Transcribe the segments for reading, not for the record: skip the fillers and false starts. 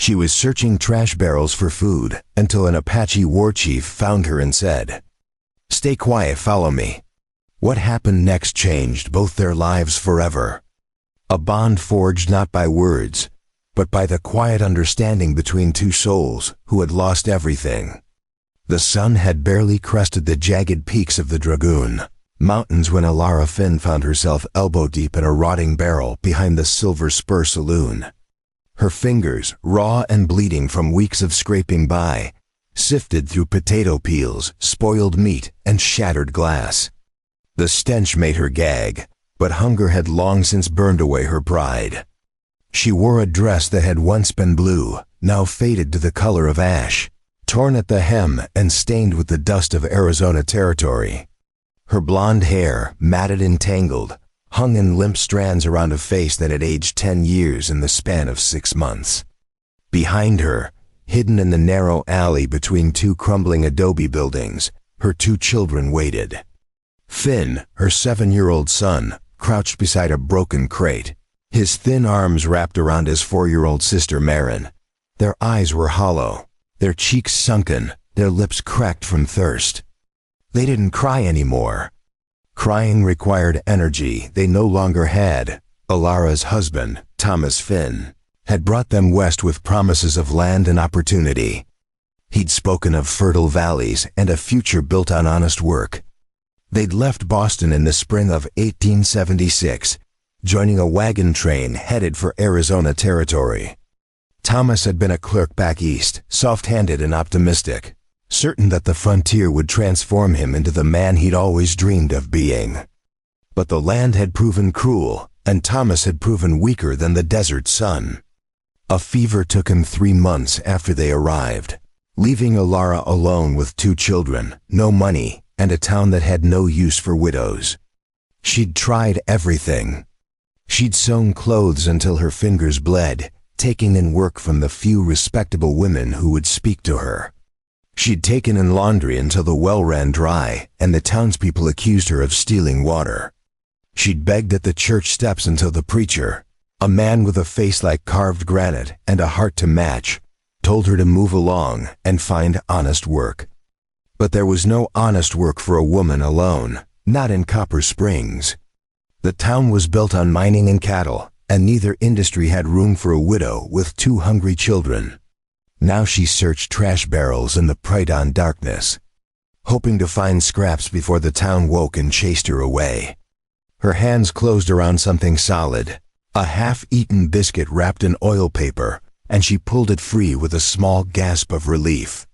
She was searching trash barrels for food until an Apache warchief found her and said, "Stay quiet, follow me." What happened next changed both their lives forever. A bond forged not by words, but by the quiet understanding between two souls who had lost everything. The sun had barely crested the jagged peaks of the Dragoon Mountains when Alara Finn found herself elbow-deep in a rotting barrel behind the Silver Spur Saloon. Her fingers, raw and bleeding from weeks of scraping by, sifted through potato peels, spoiled meat, and shattered glass. The stench made her gag, but hunger had long since burned away her pride. She wore a dress that had once been blue, now faded to the color of ash, torn at the hem and stained with the dust of Arizona Territory. Her blonde hair, matted and tangled, hung in limp strands around a face that had aged 10 years in the span of 6 months. Behind her, hidden in the narrow alley between two crumbling adobe buildings, her 2 children waited. Finn, her 7-year-old son, crouched beside a broken crate, his thin arms wrapped around his 4-year-old sister Marin. Their eyes were hollow, their cheeks sunken, their lips cracked from thirst. They didn't cry anymore. Crying required energy they no longer had. Alara's husband, Thomas Finn, had brought them west with promises of land and opportunity. He'd spoken of fertile valleys and a future built on honest work. They'd left Boston in the spring of 1876, joining a wagon train headed for Arizona Territory. Thomas had been a clerk back east, soft-handed and optimistic, certain that the frontier would transform him into the man he'd always dreamed of being. But the land had proven cruel, and Thomas had proven weaker than the desert sun. A fever took him 3 months after they arrived, leaving Alara alone with 2 children, no money, and a town that had no use for widows. She'd tried everything. She'd sewn clothes until her fingers bled, taking in work from the few respectable women who would speak to her. She'd taken in laundry until the well ran dry, and the townspeople accused her of stealing water. She'd begged at the church steps until the preacher, a man with a face like carved granite and a heart to match, told her to move along and find honest work. But there was no honest work for a woman alone, not in Copper Springs. The town was built on mining and cattle, and neither industry had room for a widow with 2 hungry children. Now she searched trash barrels in the pride-on darkness, hoping to find scraps before the town woke and chased her away. Her hands closed around something solid, a half-eaten biscuit wrapped in oil paper, and she pulled it free with a small gasp of relief.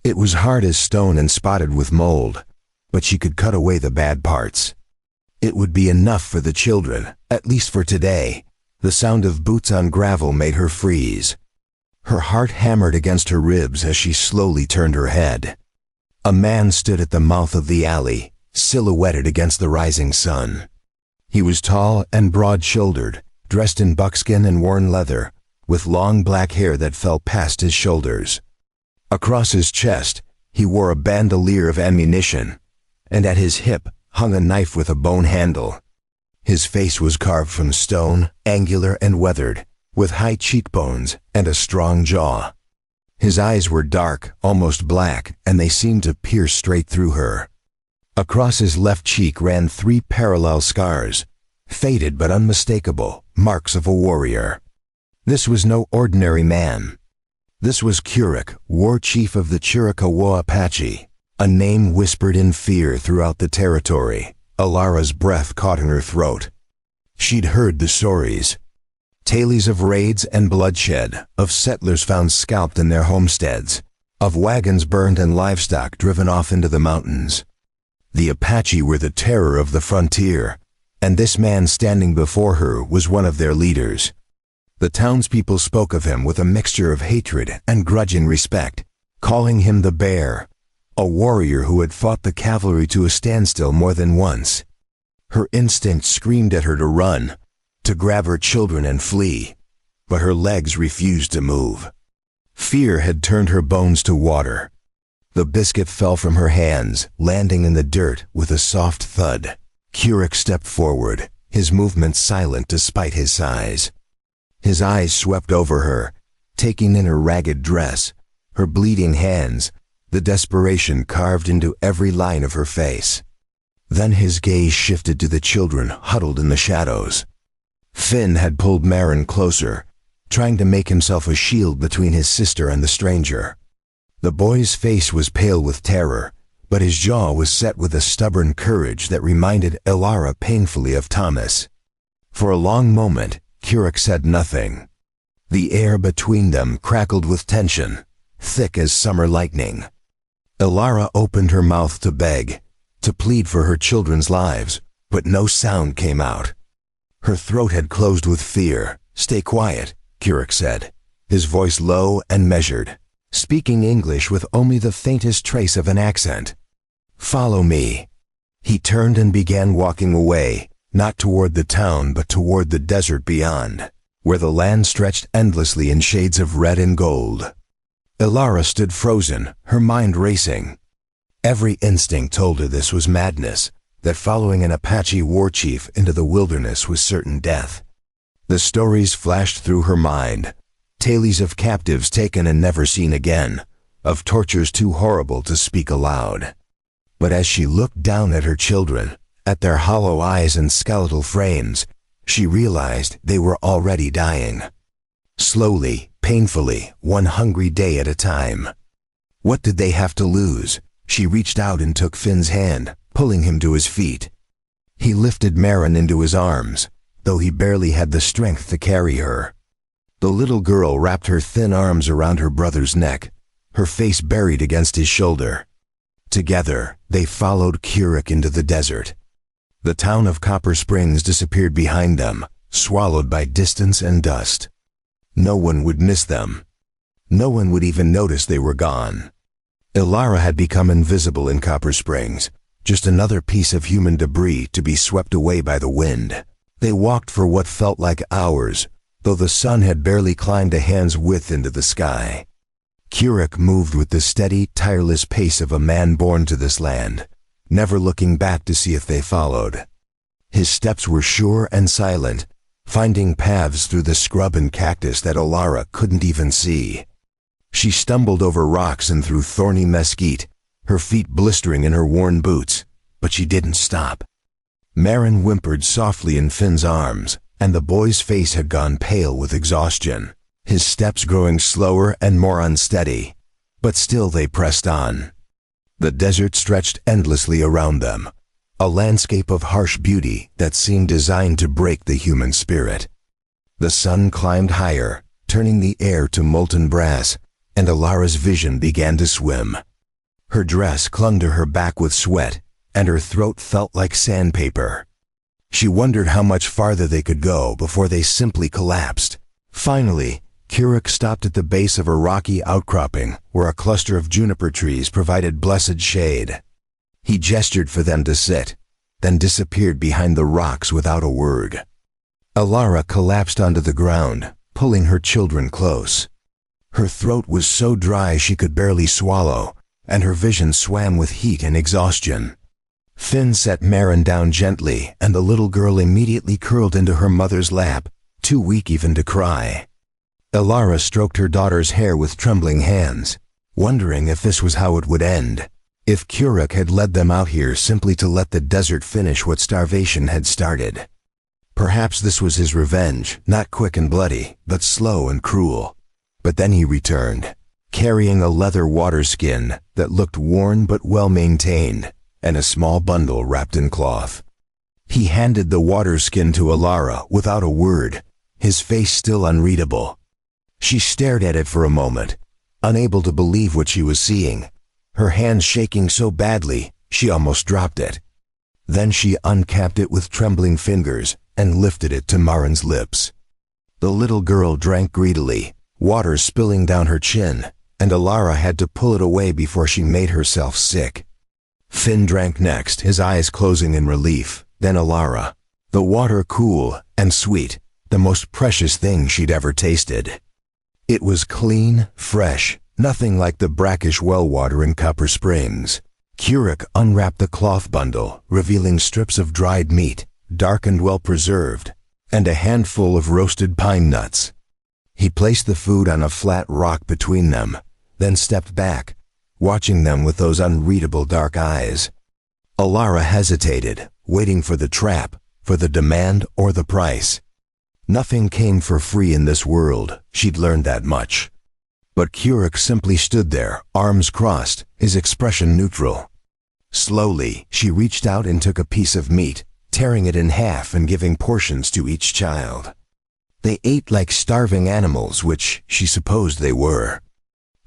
It was hard as stone and spotted with mold, but she could cut away the bad parts. It would be enough for the children, at least for today. The sound of boots on gravel made her freeze. Her heart hammered against her ribs as she slowly turned her head. A man stood at the mouth of the alley, silhouetted against the rising sun. He was tall and broad-shouldered, dressed in buckskin and worn leather, with long black hair that fell past his shoulders. Across his chest, he wore a bandolier of ammunition, and at his hip hung a knife with a bone handle. His face was carved from stone, angular and weathered, with high cheekbones and a strong jaw. His eyes were dark, almost black, and they seemed to pierce straight through her. Across his left cheek ran 3 parallel scars, faded but unmistakable, marks of a warrior. This was no ordinary man. This was Kuruk, Warchief of the Chiricahua Apache, a name whispered in fear throughout the territory. Alara's breath caught in her throat. She'd heard the stories. Tales of raids and bloodshed, of settlers found scalped in their homesteads, of wagons burned and livestock driven off into the mountains. The Apache were the terror of the frontier, and this man standing before her was one of their leaders. The townspeople spoke of him with a mixture of hatred and grudging respect, calling him the Bear, a warrior who had fought the cavalry to a standstill more than once. Her instinct screamed at her to run, to grab her children and flee, but her legs refused to move. Fear had turned her bones to water. The biscuit fell from her hands, landing in the dirt with a soft thud. Kuruk stepped forward, his movements silent despite his size. His eyes swept over her, taking in her ragged dress, her bleeding hands, the desperation carved into every line of her face. Then his gaze shifted to the children huddled in the shadows. Finn had pulled Maren closer, trying to make himself a shield between his sister and the stranger. The boy's face was pale with terror, but his jaw was set with a stubborn courage that reminded Ilara painfully of Thomas. For a long moment, Kirik said nothing. The air between them crackled with tension, thick as summer lightning. Ilara opened her mouth to beg, to plead for her children's lives, but no sound came out. Her throat had closed with fear. "Stay quiet," Kirik said, his voice low and measured, speaking English with only the faintest trace of an accent. "Follow me." He turned and began walking away, not toward the town but toward the desert beyond, where the land stretched endlessly in shades of red and gold. Ilara stood frozen, her mind racing. Every instinct told her this was madness, that following an Apache warchief into the wilderness was certain death. The stories flashed through her mind, tales of captives taken and never seen again, of tortures too horrible to speak aloud. But as she looked down at her children, at their hollow eyes and skeletal frames, she realized they were already dying. Slowly, painfully, one hungry day at a time. What did they have to lose? She reached out and took Finn's hand, pulling him to his feet. He lifted Maren into his arms, though he barely had the strength to carry her. The little girl wrapped her thin arms around her brother's neck, her face buried against his shoulder. Together, they followed Kirik into the desert. The town of Copper Springs disappeared behind them, swallowed by distance and dust. No one would miss them. No one would even notice they were gone. Ilara had become invisible in Copper Springs, just another piece of human debris to be swept away by the wind. They walked for what felt like hours, though the sun had barely climbed a hand's width into the sky. Kirik moved with the steady, tireless pace of a man born to this land, never looking back to see if they followed. His steps were sure and silent, finding paths through the scrub and cactus that Ilara couldn't even see. She stumbled over rocks and through thorny mesquite, her feet blistering in her worn boots, but she didn't stop. Maren whimpered softly in Finn's arms, and the boy's face had gone pale with exhaustion, his steps growing slower and more unsteady, but still they pressed on. The desert stretched endlessly around them, a landscape of harsh beauty that seemed designed to break the human spirit. The sun climbed higher, turning the air to molten brass, and Ilara's vision began to swim. Her dress clung to her back with sweat, and her throat felt like sandpaper. She wondered how much farther they could go before they simply collapsed. Finally, Kirik stopped at the base of a rocky outcropping where a cluster of juniper trees provided blessed shade. He gestured for them to sit, then disappeared behind the rocks without a word. Ilara collapsed onto the ground, pulling her children close. Her throat was so dry she could barely swallow, and her vision swam with heat and exhaustion. Finn set Maren down gently, and the little girl immediately curled into her mother's lap, too weak even to cry. Ilara stroked her daughter's hair with trembling hands, wondering if this was how it would end, if Kirik had led them out here simply to let the desert finish what starvation had started. Perhaps this was his revenge, not quick and bloody, but slow and cruel. But then he returned, carrying a leather water skin that looked worn but well-maintained, and a small bundle wrapped in cloth. He handed the water skin to Ilara without a word, his face still unreadable. She stared at it for a moment, unable to believe what she was seeing, her hands shaking so badly she almost dropped it. Then she uncapped it with trembling fingers and lifted it to Maren's lips. The little girl drank greedily, water spilling down her chin, and Ilara had to pull it away before she made herself sick. Finn drank next, his eyes closing in relief, then Ilara. The water cool and sweet, the most precious thing she'd ever tasted. It was clean, fresh, nothing like the brackish well water in Copper Springs. Kirik unwrapped the cloth bundle, revealing strips of dried meat, dark and well preserved, and a handful of roasted pine nuts. He placed the food on a flat rock between them, then stepped back, watching them with those unreadable dark eyes. Alara hesitated, waiting for the trap, for the demand or the price. Nothing came for free in this world, she'd learned that much. But Kuruk simply stood there, arms crossed, his expression neutral. Slowly, she reached out and took a piece of meat, tearing it in half and giving portions to each child. They ate like starving animals, which she supposed they were.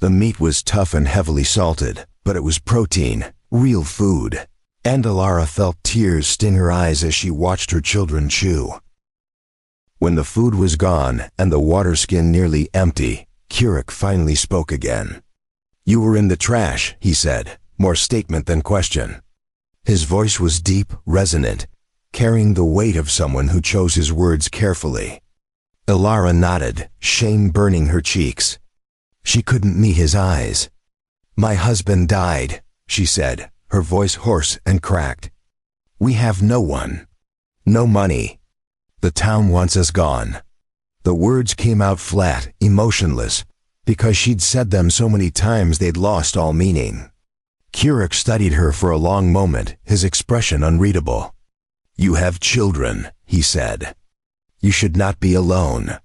The meat was tough and heavily salted, but it was protein, real food. And Alara felt tears sting her eyes as she watched her children chew. When the food was gone and the water skin nearly empty, Kuruk finally spoke again. "You were in the trash," he said, more statement than question. His voice was deep, resonant, carrying the weight of someone who chose his words carefully. Alara nodded, shame burning her cheeks. She couldn't meet his eyes. "My husband died," she said, her voice hoarse and cracked. "We have no one. No money. The town wants us gone." The words came out flat, emotionless, because she'd said them so many times they'd lost all meaning. Kuruk studied her for a long moment, his expression unreadable. "You have children," he said. "You should not be alone."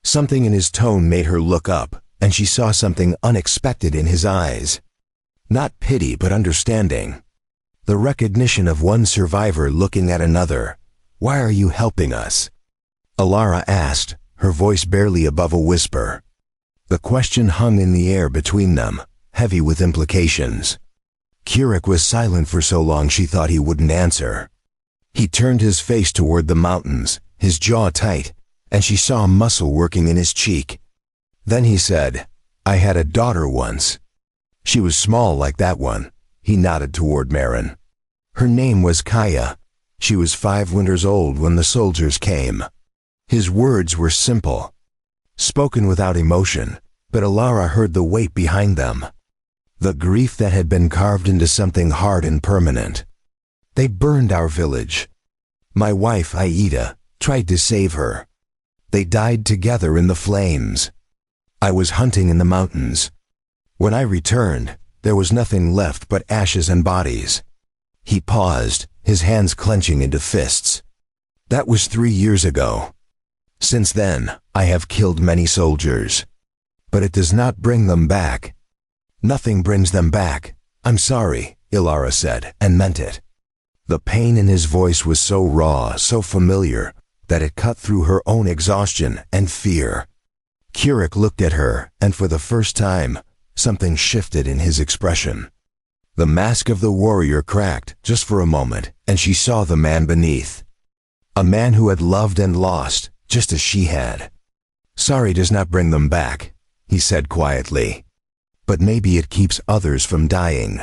Something in his tone made her look up, and she saw something unexpected in his eyes. Not pity, but understanding. The recognition of one survivor looking at another. "Why are you helping us?" Alara asked, her voice barely above a whisper. The question hung in the air between them, heavy with implications. Kuruk was silent for so long she thought he wouldn't answer. He turned his face toward the mountains, his jaw tight, and she saw a muscle working in his cheek. Then he said, "I had a daughter once. She was small like that one." He nodded toward Marin. "Her name was Kaya. She was 5 winters old when the soldiers came." His words were simple, spoken without emotion, but Alara heard the weight behind them. The grief that had been carved into something hard and permanent. "They burned our village. My wife, Aida, tried to save her. They died together in the flames. I was hunting in the mountains. When I returned, there was nothing left but ashes and bodies." He paused, his hands clenching into fists. "That was 3 years ago. Since then, I have killed many soldiers. But it does not bring them back. Nothing brings them back. I'm sorry," Alara said, and meant it. The pain in his voice was so raw, so familiar, that it cut through her own exhaustion and fear. Kuruk looked at her, and for the first time, something shifted in his expression. The mask of the warrior cracked, just for a moment, and she saw the man beneath. A man who had loved and lost, just as she had. "Sorry does not bring them back," he said quietly. "But maybe it keeps others from dying."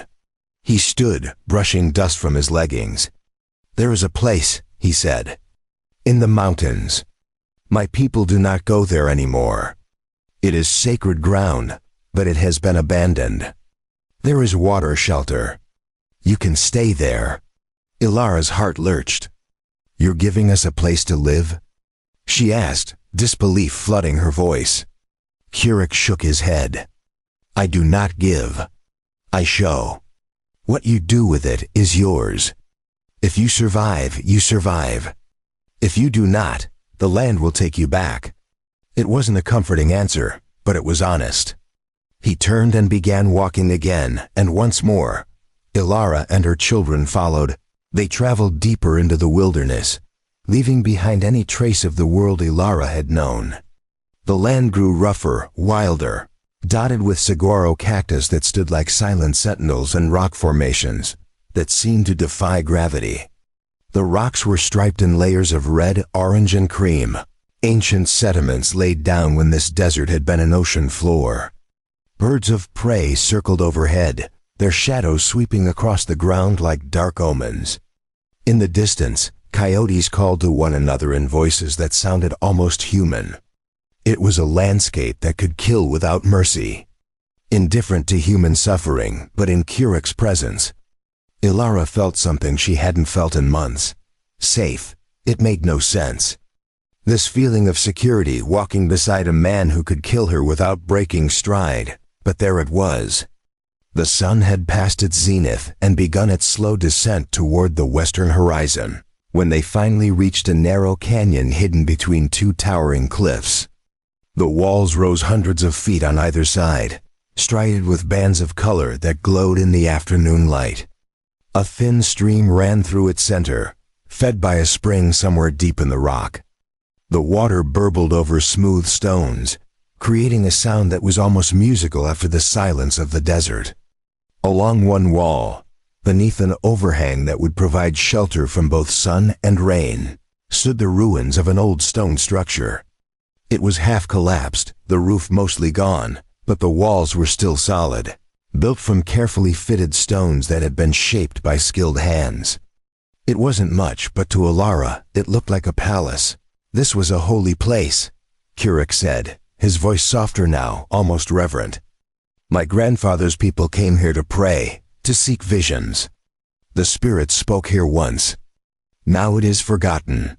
He stood, brushing dust from his leggings. "There is a place," he said. "In the mountains. My people do not go there anymore. It is sacred ground, but it has been abandoned. There is water shelter. You can stay there." Ilara's heart lurched. "You're giving us a place to live?" she asked, disbelief flooding her voice. Kuruk shook his head. "I do not give. I show. What you do with it is yours. If you survive, you survive. If you do not, the land will take you back." It wasn't a comforting answer, but it was honest. He turned and began walking again, and once more. Ilara and her children followed. They traveled deeper into the wilderness, leaving behind any trace of the world Ilara had known. The land grew rougher, wilder, dotted with saguaro cactus that stood like silent sentinels and rock formations that seemed to defy gravity. The rocks were striped in layers of red, orange, and cream, ancient sediments laid down when this desert had been an ocean floor. Birds of prey circled overhead, their shadows sweeping across the ground like dark omens. In the distance, coyotes called to one another in voices that sounded almost human. It was a landscape that could kill without mercy. Indifferent to human suffering, but in Kuruk's presence, Ilara felt something she hadn't felt in months. Safe. It made no sense. This feeling of security, walking beside a man who could kill her without breaking stride, but there it was. The sun had passed its zenith and begun its slow descent toward the western horizon, when they finally reached a narrow canyon hidden between two towering cliffs. The walls rose hundreds of feet on either side, striated with bands of color that glowed in the afternoon light. A thin stream ran through its center, fed by a spring somewhere deep in the rock. The water burbled over smooth stones, creating a sound that was almost musical after the silence of the desert. Along one wall, beneath an overhang that would provide shelter from both sun and rain, stood the ruins of an old stone structure. It was half collapsed, the roof mostly gone, but the walls were still solid, built from carefully fitted stones that had been shaped by skilled hands. It wasn't much, but to Alara, it looked like a palace. This was a holy place, Kuruk said, his voice softer now, almost reverent. My grandfather's people came here to pray, to seek visions. The spirits spoke here once. Now it is forgotten.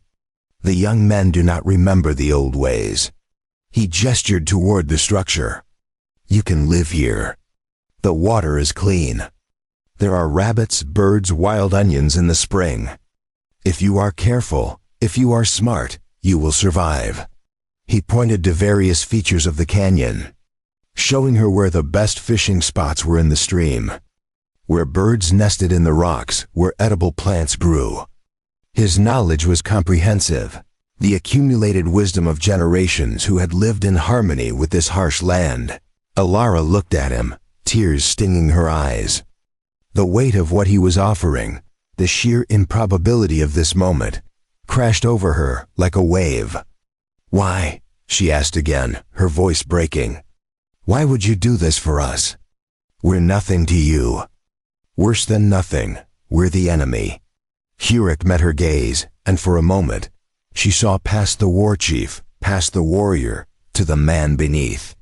The young men do not remember the old ways. He gestured toward the structure. You can live here. The water is clean. There are rabbits, birds, wild onions in the spring. If you are careful, if you are smart, you will survive. He pointed to various features of the canyon, showing her where the best fishing spots were in the stream, where birds nested in the rocks, where edible plants grew. His knowledge was comprehensive, the accumulated wisdom of generations who had lived in harmony with this harsh land. Alara looked at him, tears stinging her eyes. The weight of what he was offering, the sheer improbability of this moment, crashed over her like a wave. Why? She asked again, her voice breaking. Why would you do this for us? We're nothing to you. Worse than nothing, we're the enemy. Kuruk met her gaze, and for a moment, she saw past the Warchief, past the warrior, to the man beneath.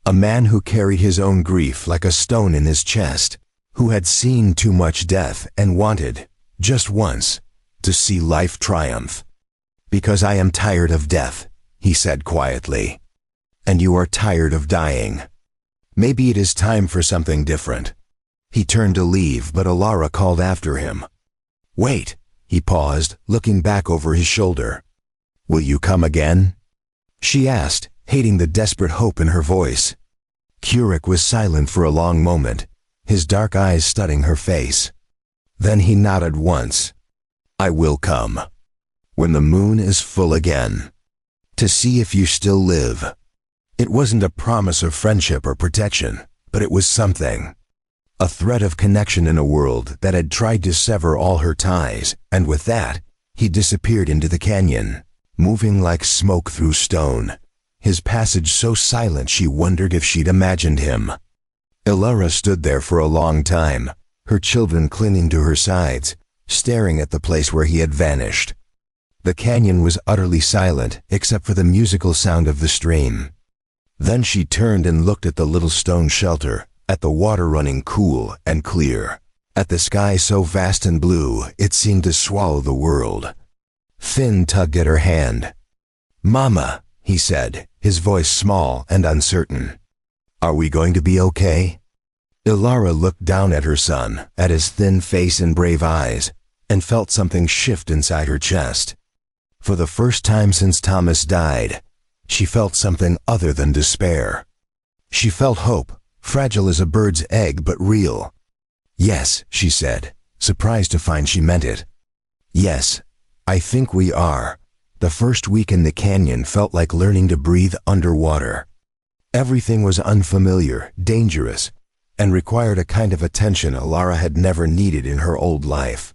A man who carried his own grief like a stone in his chest, who had seen too much death and wanted, just once, to see life triumph. Because I am tired of death, he said quietly. And you are tired of dying. Maybe it is time for something different. He turned to leave, but Alara called after him. Wait, he paused, looking back over his shoulder. Will you come again? She asked, hating the desperate hope in her voice. Kuruk was silent for a long moment, his dark eyes studying her face. Then he nodded once. I will come. When the moon is full again. To see if you still live. It wasn't a promise of friendship or protection, but it was something. A thread of connection in a world that had tried to sever all her ties, and with that, he disappeared into the canyon, moving like smoke through stone, his passage so silent she wondered if she'd imagined him. Alara stood there for a long time, her children clinging to her sides, staring at the place where he had vanished. The canyon was utterly silent, except for the musical sound of the stream. Then she turned and looked at the little stone shelter, at the water running cool and clear, at the sky so vast and blue it seemed to swallow the world. Finn tugged at her hand. Mama, he said, his voice small and uncertain. Are we going to be okay? Alara looked down at her son, at his thin face and brave eyes, and felt something shift inside her chest. For the first time since Thomas died, she felt something other than despair. She felt hope, fragile as a bird's egg but real. Yes, she said, surprised to find she meant it. Yes, I think we are. The first week in the canyon felt like learning to breathe underwater. Everything was unfamiliar, dangerous, and required a kind of attention Alara had never needed in her old life.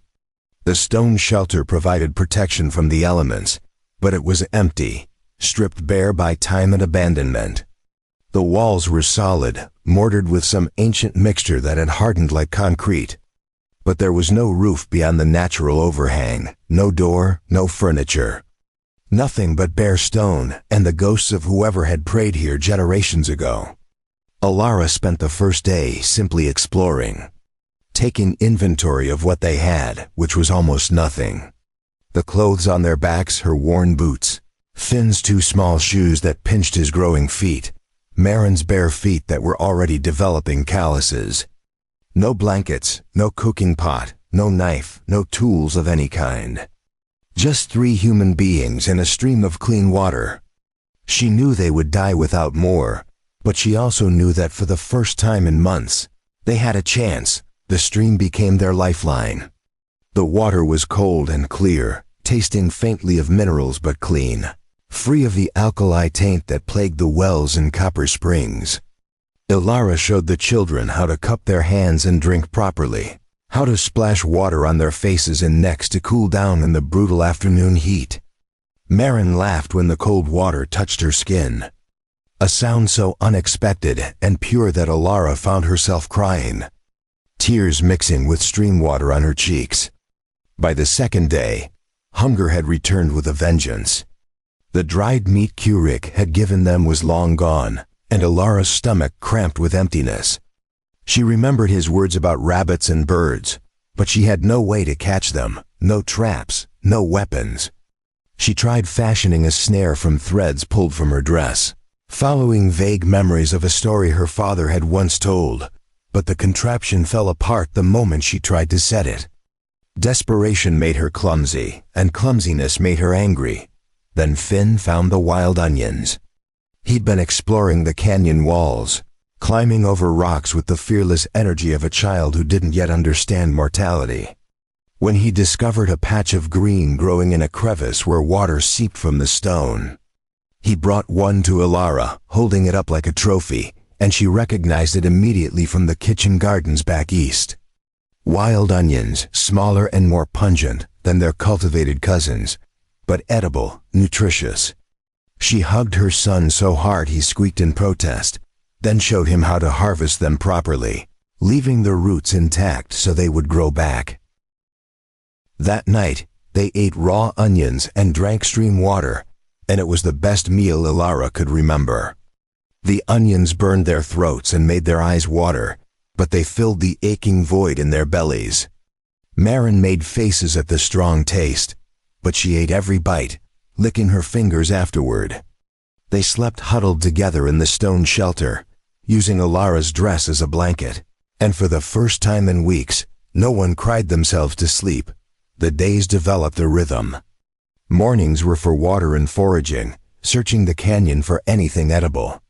The stone shelter provided protection from the elements, but it was empty, stripped bare by time and abandonment. The walls were solid, mortared with some ancient mixture that had hardened like concrete. But there was no roof beyond the natural overhang, no door, no furniture. Nothing but bare stone and the ghosts of whoever had prayed here generations ago. Alara spent the first day simply exploring, taking inventory of what they had, which was almost nothing. The clothes on their backs, her worn boots, Finn's two small shoes that pinched his growing feet, Marin's bare feet that were already developing calluses. No blankets, no cooking pot, no knife, no tools of any kind. Just 3 human beings in a stream of clean water. She knew they would die without more, but she also knew that for the first time in months, they had a chance. The stream became their lifeline. The water was cold and clear, tasting faintly of minerals but clean, free of the alkali taint that plagued the wells in Copper Springs. Ilara showed the children how to cup their hands and drink properly, how to splash water on their faces and necks to cool down in the brutal afternoon heat. Marin laughed when the cold water touched her skin, a sound so unexpected and pure that Ilara found herself crying, tears mixing with stream water on her cheeks. By the second day, hunger had returned with a vengeance. The dried meat Kurik had given them was long gone, and Ilara's stomach cramped with emptiness. She remembered his words about rabbits and birds, but she had no way to catch them, no traps, no weapons. She tried fashioning a snare from threads pulled from her dress, following vague memories of a story her father had once told, but the contraption fell apart the moment she tried to set it. Desperation made her clumsy, and clumsiness made her angry. Then Finn found the wild onions. He'd been exploring the canyon walls, climbing over rocks with the fearless energy of a child who didn't yet understand mortality. When he discovered a patch of green growing in a crevice where water seeped from the stone, he brought one to Ilara, holding it up like a trophy, and she recognized it immediately from the kitchen gardens back east. Wild onions, smaller and more pungent than their cultivated cousins, but edible, nutritious. She hugged her son so hard he squeaked in protest, then showed him how to harvest them properly, leaving the roots intact so they would grow back. That night, they ate raw onions and drank stream water, and it was the best meal Ilara could remember. The onions burned their throats and made their eyes water, but they filled the aching void in their bellies. Marin made faces at the strong taste, but she ate every bite, licking her fingers afterward. They slept huddled together in the stone shelter, using Ilara's dress as a blanket, and for the first time in weeks, no one cried themselves to sleep. The days developed a rhythm. Mornings were for water and foraging, searching the canyon for anything edible.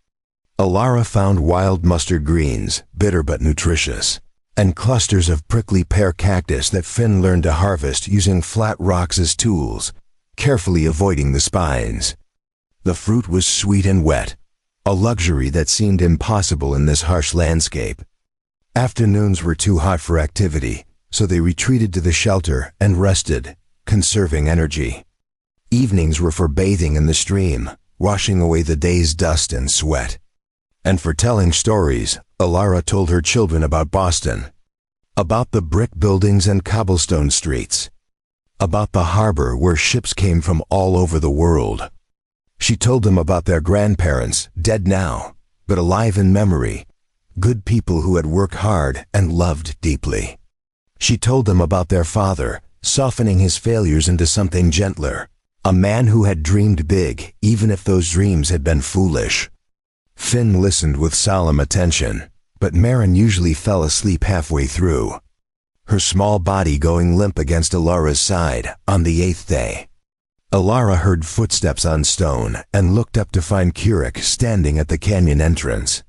Ilara found wild mustard greens, bitter but nutritious, and clusters of prickly pear cactus that Finn learned to harvest using flat rocks as tools, carefully avoiding the spines. The fruit was sweet and wet, a luxury that seemed impossible in this harsh landscape. Afternoons were too hot for activity, so they retreated to the shelter and rested, conserving energy. Evenings were for bathing in the stream, washing away the day's dust and sweat. And for telling stories, Ilara told her children about Boston, about the brick buildings and cobblestone streets, about the harbor where ships came from all over the world. She told them about their grandparents, dead now, but alive in memory, good people who had worked hard and loved deeply. She told them about their father, softening his failures into something gentler, a man who had dreamed big, even if those dreams had been foolish. Finn listened with solemn attention, but Marin usually fell asleep halfway through, her small body going limp against Ilara's side on the 8th day. Ilara heard footsteps on stone and looked up to find Kurik standing at the canyon entrance.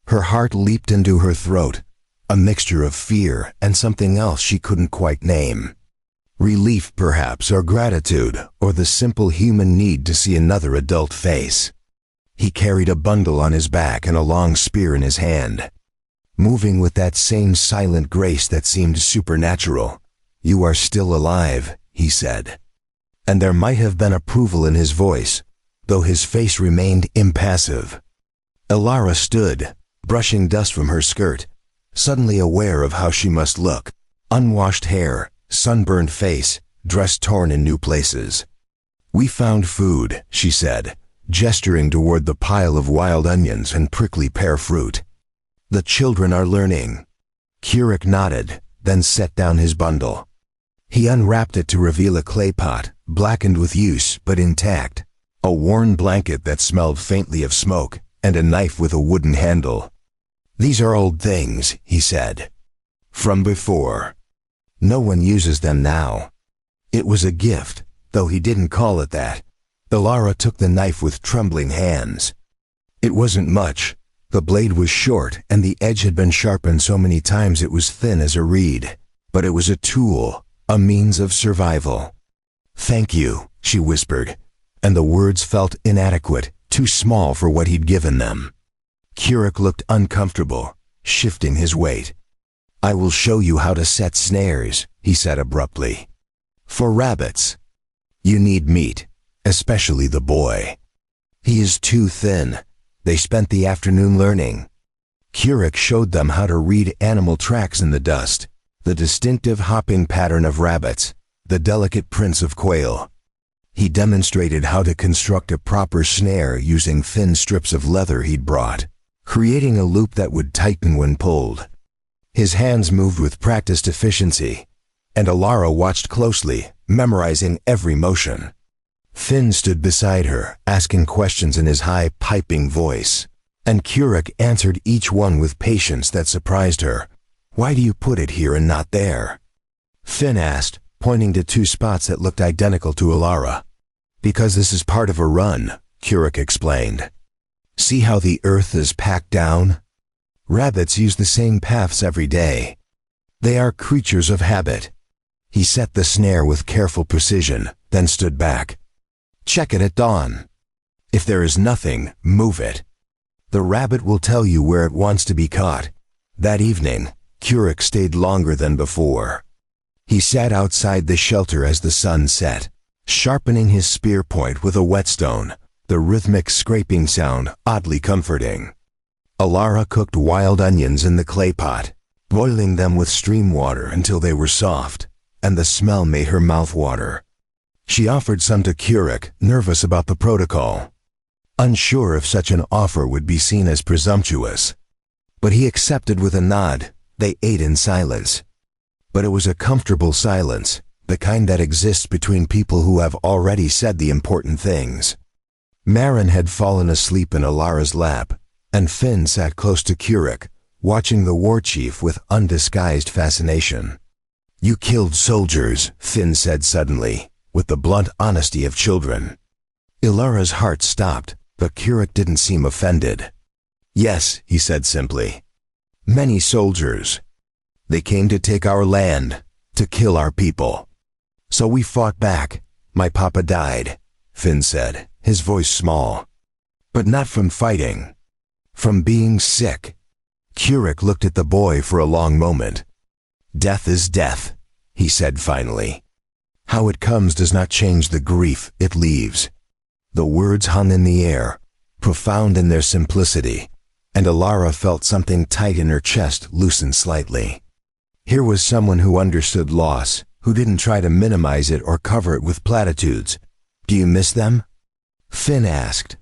Her heart leaped into her throat, a mixture of fear and something else she couldn't quite name. Relief, perhaps, or gratitude, or the simple human need to see another adult face. He carried a bundle on his back and a long spear in his hand, moving with that same silent grace that seemed supernatural. "You are still alive," he said. And there might have been approval in his voice, though his face remained impassive. Ilara stood, brushing dust from her skirt, suddenly aware of how she must look. Unwashed hair, sunburned face, dress torn in new places. "We found food," she said, gesturing toward the pile of wild onions and prickly pear fruit. "The children are learning." Kurik nodded, then set down his bundle. He unwrapped it to reveal a clay pot, blackened with use but intact, a worn blanket that smelled faintly of smoke, and a knife with a wooden handle. "These are old things," he said. "From before. No one uses them now." It was a gift, though he didn't call it that. Ilara took the knife with trembling hands. It wasn't much. The blade was short, and the edge had been sharpened so many times it was thin as a reed. But it was a tool, a means of survival. "Thank you," she whispered, and the words felt inadequate, too small for what he'd given them. Kirik looked uncomfortable, shifting his weight. "I will show you how to set snares," he said abruptly. "For rabbits. You need meat, especially the boy. He is too thin." They spent the afternoon learning. Kirik showed them how to read animal tracks in the dust, the distinctive hopping pattern of rabbits, the delicate prints of quail. He demonstrated how to construct a proper snare using thin strips of leather he'd brought, creating a loop that would tighten when pulled. His hands moved with practiced efficiency, and Ilara watched closely, memorizing every motion. Finn stood beside her, asking questions in his high, piping voice, and Kirik answered each one with patience that surprised her. "Why do you put it here and not there?" Finn asked, pointing to two spots that looked identical to Ilara. "Because this is part of a run," Kirik explained. "See how the earth is packed down? Rabbits use the same paths every day. They are creatures of habit." He set the snare with careful precision, then stood back. "Check it at dawn. If there is nothing, move it. The rabbit will tell you where it wants to be caught." That evening, Kirik stayed longer than before. He sat outside the shelter as the sun set, sharpening his spear point with a whetstone, the rhythmic scraping sound oddly comforting. Ilara cooked wild onions in the clay pot, boiling them with stream water until they were soft, and the smell made her mouth water. She offered some to Kirik, nervous about the protocol, unsure if such an offer would be seen as presumptuous. But he accepted with a nod. They ate in silence. But it was a comfortable silence, the kind that exists between people who have already said the important things. Marin had fallen asleep in Ilara's lap, and Finn sat close to Kirik, watching the Warchief with undisguised fascination. "You killed soldiers," Finn said suddenly, with the blunt honesty of children. Ilara's heart stopped, but Kirik didn't seem offended. "Yes," he said simply. "Many soldiers. They came to take our land, to kill our people. So we fought back. My papa died," Finn said, his voice small. "But not from fighting. From being sick." Kirik looked at the boy for a long moment. "Death is death," he said finally. "How it comes does not change the grief it leaves." The words hung in the air, profound in their simplicity, and Ilara felt something tight in her chest loosen slightly. Here was someone who understood loss, who didn't try to minimize it or cover it with platitudes. "Do you miss them?" Finn asked.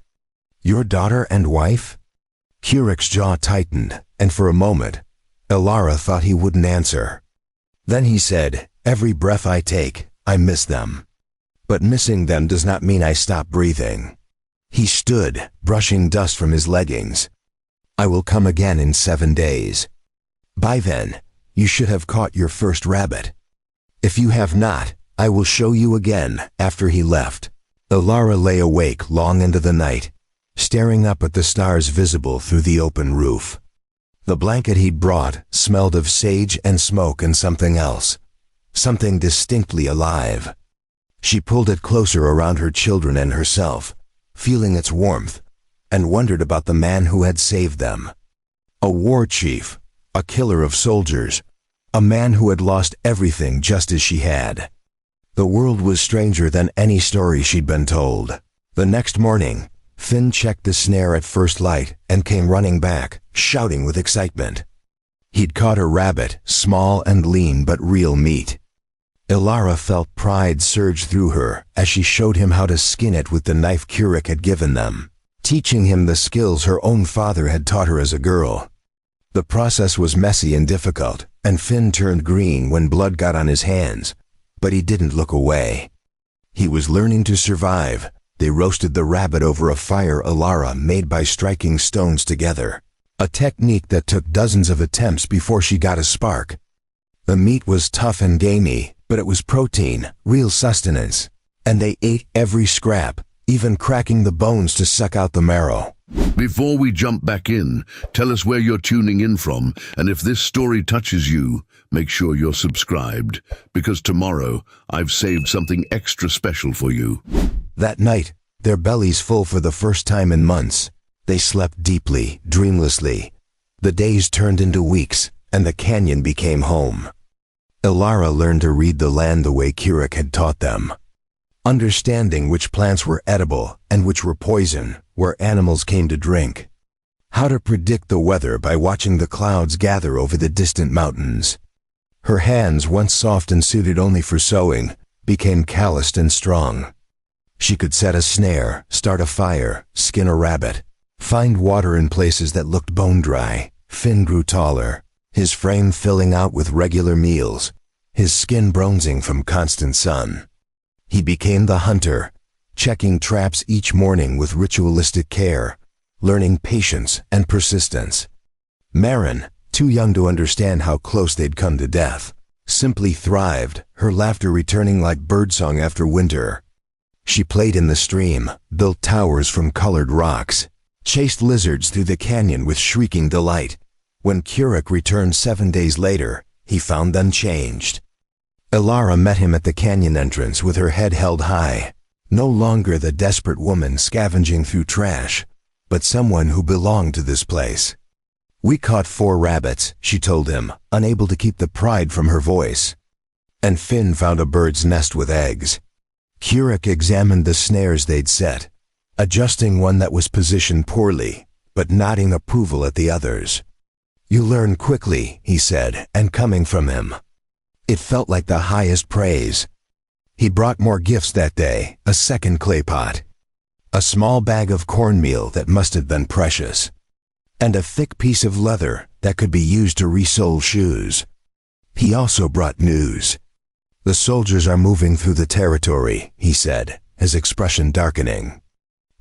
"Your daughter and wife?" Kirik's jaw tightened, and for a moment, Ilara thought he wouldn't answer. Then he said, "Every breath I take, I miss them. But missing them does not mean I stop breathing." He stood, brushing dust from his leggings. "I will come again in 7 days. By then, you should have caught your first rabbit. If you have not, I will show you again." After he left, Ilara lay awake long into the night, staring up at the stars visible through the open roof. The blanket he'd brought smelled of sage and smoke and something else, something distinctly alive. She pulled it closer around her children and herself, feeling its warmth, and wondered about the man who had saved them. A war chief, a killer of soldiers, a man who had lost everything just as she had. The world was stranger than any story she'd been told. The next morning, Finn checked the snare at first light and came running back, shouting with excitement. He'd caught a rabbit, small and lean but real meat. Ilara felt pride surge through her as she showed him how to skin it with the knife Kirik had given them, teaching him the skills her own father had taught her as a girl. The process was messy and difficult, and Finn turned green when blood got on his hands, but he didn't look away. He was learning to survive, They roasted the rabbit over a fire Alara made by striking stones together, a technique that took dozens of attempts before she got a spark. The meat was tough and gamey, but it was protein, real sustenance, and they ate every scrap, even cracking the bones to suck out the marrow. Before we jump back in, tell us where you're tuning in from, and if this story touches you, make sure you're subscribed, because tomorrow I've saved something extra special for you. That night, their bellies full for the first time in months, they slept deeply, dreamlessly. The days turned into weeks, and the canyon became home. Alara learned to read the land the way Kirik had taught them, understanding which plants were edible and which were poison, where animals came to drink. How to predict the weather by watching the clouds gather over the distant mountains. Her hands, once soft and suited only for sewing, became calloused and strong. She could set a snare, start a fire, skin a rabbit, find water in places that looked bone dry. Finn grew taller, his frame filling out with regular meals, his skin bronzing from constant sun. He became the hunter, checking traps each morning with ritualistic care, learning patience and persistence. Marin, too young to understand how close they'd come to death, simply thrived, her laughter returning like birdsong after winter. She played in the stream, built towers from colored rocks, chased lizards through the canyon with shrieking delight. When Kirik returned 7 days later, he found them changed. Alara met him at the canyon entrance with her head held high, no longer the desperate woman scavenging through trash, but someone who belonged to this place. "We caught 4 rabbits," she told him, unable to keep the pride from her voice. "And Finn found a bird's nest with eggs." Kirik examined the snares they'd set, adjusting one that was positioned poorly, but nodding approval at the others. "You learn quickly," he said, and coming from him, it felt like the highest praise. He brought more gifts that day, a second clay pot, a small bag of cornmeal that must have been precious, and a thick piece of leather that could be used to resole shoes. He also brought news. "The soldiers are moving through the territory," he said, his expression darkening.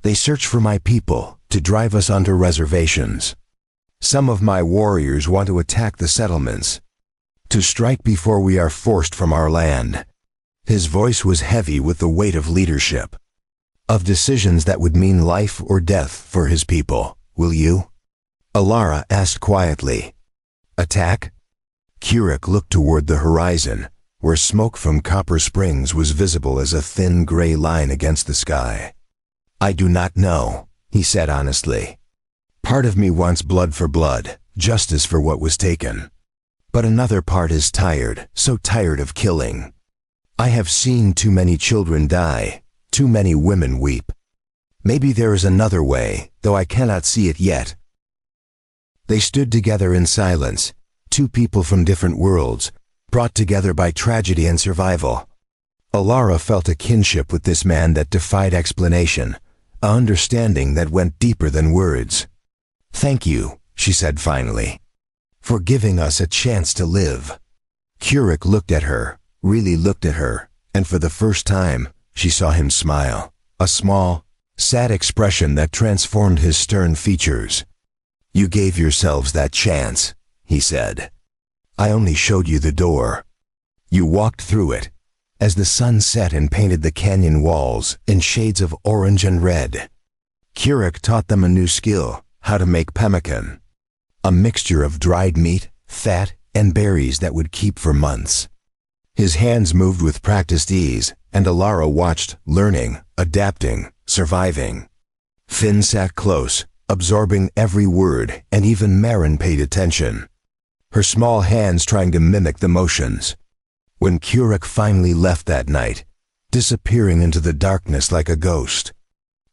"They search for my people, to drive us onto reservations. Some of my warriors want to attack the settlements, to strike before we are forced from our land." His voice was heavy with the weight of leadership, of decisions that would mean life or death for his people. "Will you?" Alara asked quietly. "Attack?" Kirik looked toward the horizon, where smoke from Copper Springs was visible as a thin gray line against the sky. "I do not know," he said honestly. "Part of me wants blood for blood, justice for what was taken. But another part is tired, so tired of killing. I have seen too many children die, too many women weep. Maybe there is another way, though I cannot see it yet." They stood together in silence, 2 people from different worlds, brought together by tragedy and survival. Alara felt a kinship with this man that defied explanation, an understanding that went deeper than words. "Thank you," she said finally, "for giving us a chance to live." Kirik looked at her, really looked at her, and for the first time, she saw him smile, a small, sad expression that transformed his stern features. "You gave yourselves that chance," he said. "I only showed you the door. You walked through it." As the sun set and painted the canyon walls in shades of orange and red, Kirik taught them a new skill, how to make pemmican, a mixture of dried meat, fat, and berries that would keep for months. His hands moved with practiced ease, and Alara watched, learning, adapting, surviving. Finn sat close, absorbing every word, and even Marin paid attention, her small hands trying to mimic the motions. When Kirik finally left that night, disappearing into the darkness like a ghost,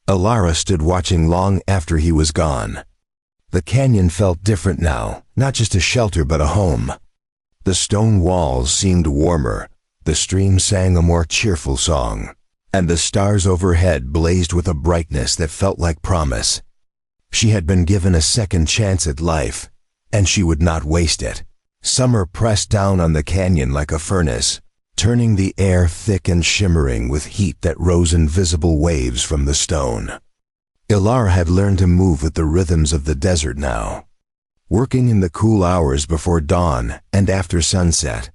Alara stood watching long after he was gone. The canyon felt different now, not just a shelter but a home. The stone walls seemed warmer, the stream sang a more cheerful song, and the stars overhead blazed with a brightness that felt like promise. She had been given a second chance at life, and she would not waste it. Summer pressed down on the canyon like a furnace, turning the air thick and shimmering with heat that rose in visible waves from the stone. Ilara had learned to move with the rhythms of the desert now, working in the cool hours before dawn and after sunset,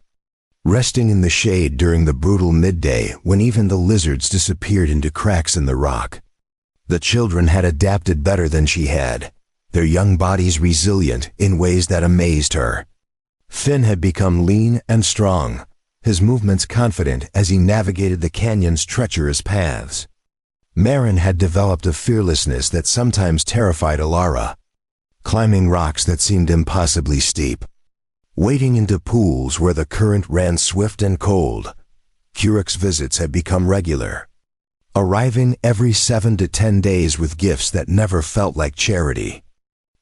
resting in the shade during the brutal midday when even the lizards disappeared into cracks in the rock. The children had adapted better than she had, their young bodies resilient in ways that amazed her. Finn had become lean and strong, his movements confident as he navigated the canyon's treacherous paths. Marin had developed a fearlessness that sometimes terrified Ilara, climbing rocks that seemed impossibly steep, wading into pools where the current ran swift and cold. Curex visits had become regular, arriving every 7 to 10 days with gifts that never felt like charity.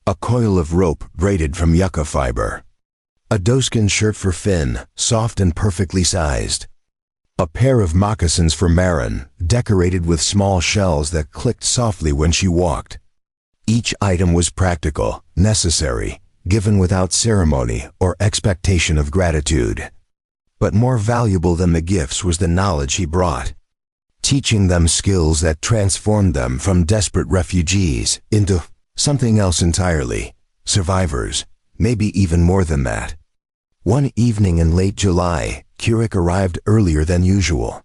A coil of rope braided from yucca fiber, a doeskin shirt for Finn, soft and perfectly sized, a pair of moccasins for Marin, decorated with small shells that clicked softly when she walked. Each item was practical, necessary, given without ceremony or expectation of gratitude. But more valuable than the gifts was the knowledge he brought, teaching them skills that transformed them from desperate refugees into something else entirely, survivors, maybe even more than that. One evening in late July, Curex arrived earlier than usual,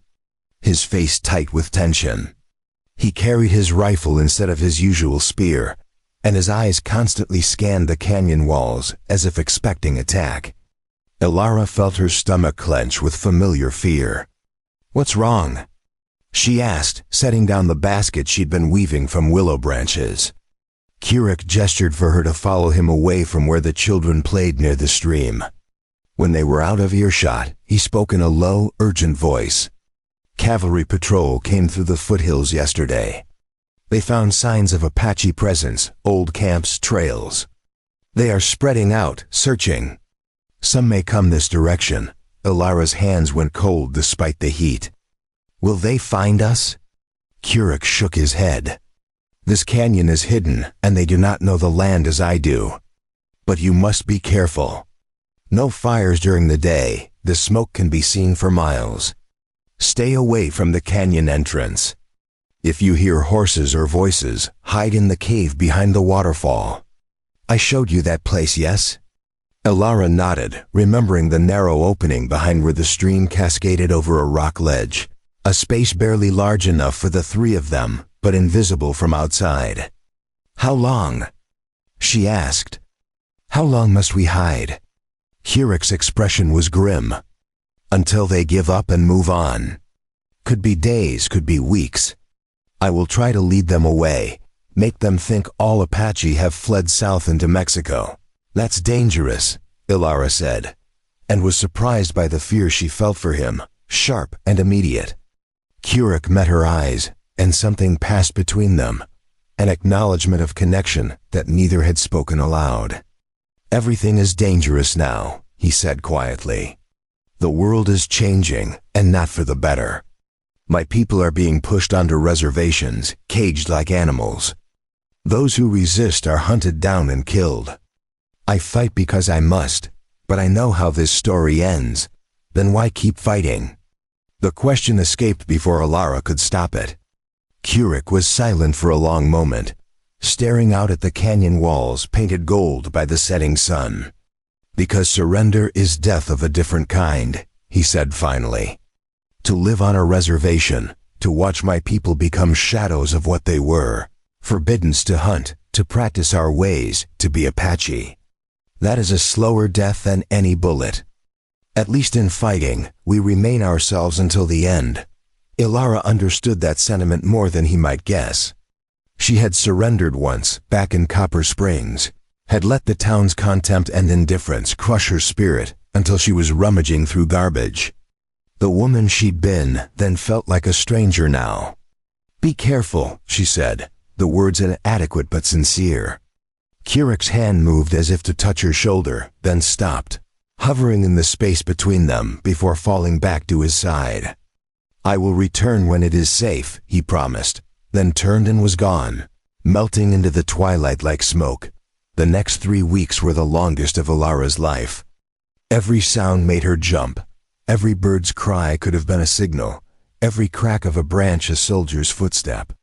his face tight with tension. He carried his rifle instead of his usual spear, and his eyes constantly scanned the canyon walls as if expecting attack. Ilara felt her stomach clench with familiar fear. "What's wrong?" she asked, setting down the basket she'd been weaving from willow branches. Curex gestured for her to follow him away from where the children played near the stream. When they were out of earshot, he spoke in a low, urgent voice. "Cavalry patrol came through the foothills yesterday. They found signs of Apache presence, old camps, trails. They are spreading out, searching. Some may come this direction." Ilara's hands went cold despite the heat. "Will they find us?" Curex shook his head. "This canyon is hidden, and they do not know the land as I do. But you must be careful. No fires during the day, the smoke can be seen for miles. Stay away from the canyon entrance. If you hear horses or voices, hide in the cave behind the waterfall. I showed you that place, yes?" Ilara nodded, remembering the narrow opening behind where the stream cascaded over a rock ledge, a space barely large enough for the three of them, but invisible from outside. "How long?" she asked. "How long must we hide?" Curex's expression was grim. "Until they give up and move on. Could be days, could be weeks. I will try to lead them away, make them think all Apache have fled south into Mexico." "That's dangerous," Ilara said, and was surprised by the fear she felt for him, sharp and immediate. Curex met her eyes, and something passed between them, an acknowledgement of connection that neither had spoken aloud. "Everything is dangerous now," he said quietly. "The world is changing, and not for the better. My people are being pushed onto reservations, caged like animals. Those who resist are hunted down and killed. I fight because I must, but I know how this story ends. Then why keep fighting?" The question escaped before Ilara could stop it. Curex was silent for a long moment, staring out at the canyon walls painted gold by the setting sun. "Because surrender is death of a different kind," he said finally. "To live on a reservation, to watch my people become shadows of what they were, forbidden to hunt, to practice our ways, to be Apache. That is a slower death than any bullet. At least in fighting, we remain ourselves until the end." Ilara understood that sentiment more than he might guess. She had surrendered once, back in Copper Springs, had let the town's contempt and indifference crush her spirit until she was rummaging through garbage. The woman she'd been then felt like a stranger now. "Be careful," she said, the words inadequate but sincere. Curex's hand moved as if to touch her shoulder, then stopped, hovering in the space between them before falling back to his side. "I will return when it is safe," he promised, then turned and was gone, melting into the twilight like smoke. The next 3 weeks were the longest of Ilara's life. Every sound made her jump, Every bird's cry could have been a signal, every crack of a branch a soldier's footstep.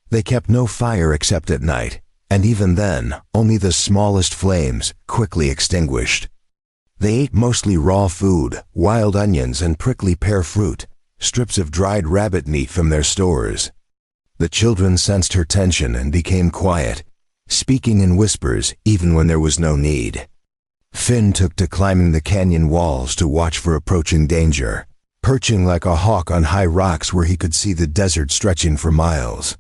They kept no fire except at night, and even then, only the smallest flames, quickly extinguished. They ate mostly raw food, wild onions and prickly pear fruit, strips of dried rabbit meat from their stores. The children sensed her tension and became quiet, speaking in whispers even when there was no need. Finn took to climbing the canyon walls to watch for approaching danger, perching like a hawk on high rocks where he could see the desert stretching for miles.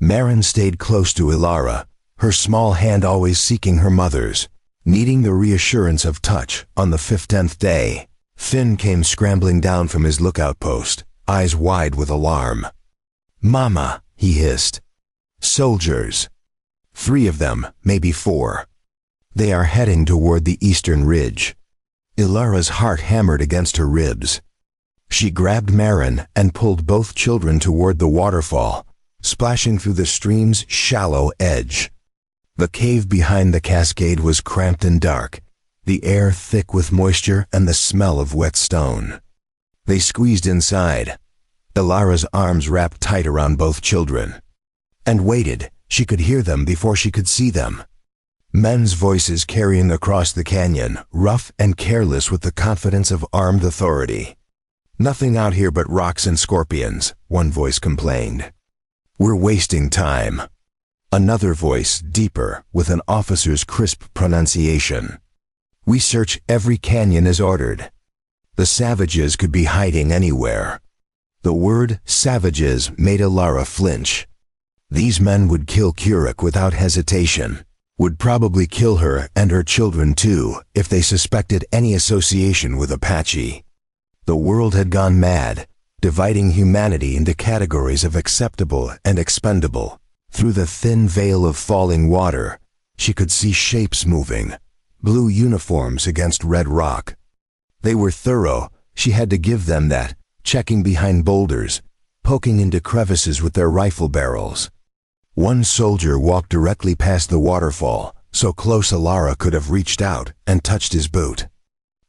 Marin stayed close to Ilara, her small hand always seeking her mother's. Needing the reassurance of touch on the 10th day, Finn came scrambling down from his lookout post, eyes wide with alarm. "Mama," he hissed. "Soldiers. 3 of them, maybe 4. They are heading toward the eastern ridge." Ilara's heart hammered against her ribs. She grabbed Marin and pulled both children toward the waterfall, splashing through the stream's shallow edge. The cave behind the cascade was cramped and dark, the air thick with moisture and the smell of wet stone. They squeezed inside, Ilara's arms wrapped tight around both children, and waited. She could hear them before she could see them. Men's voices carrying across the canyon, rough and careless with the confidence of armed authority. "Nothing out here but rocks and scorpions," one voice complained. "We're wasting time." Another voice, deeper, with an officer's crisp pronunciation. "We search every canyon as ordered." The savages could be hiding anywhere. The word savages made Ilara flinch. These men would kill Kuruk without hesitation, would probably kill her and her children too if they suspected any association with Apache. The world had gone mad, dividing humanity into categories of acceptable and expendable. Through the thin veil of falling water, she could see shapes moving, blue uniforms against red rock. They were thorough, she had to give them that, checking behind boulders, poking into crevices with their rifle barrels. One soldier walked directly past the waterfall, so close Ilara could have reached out and touched his boot.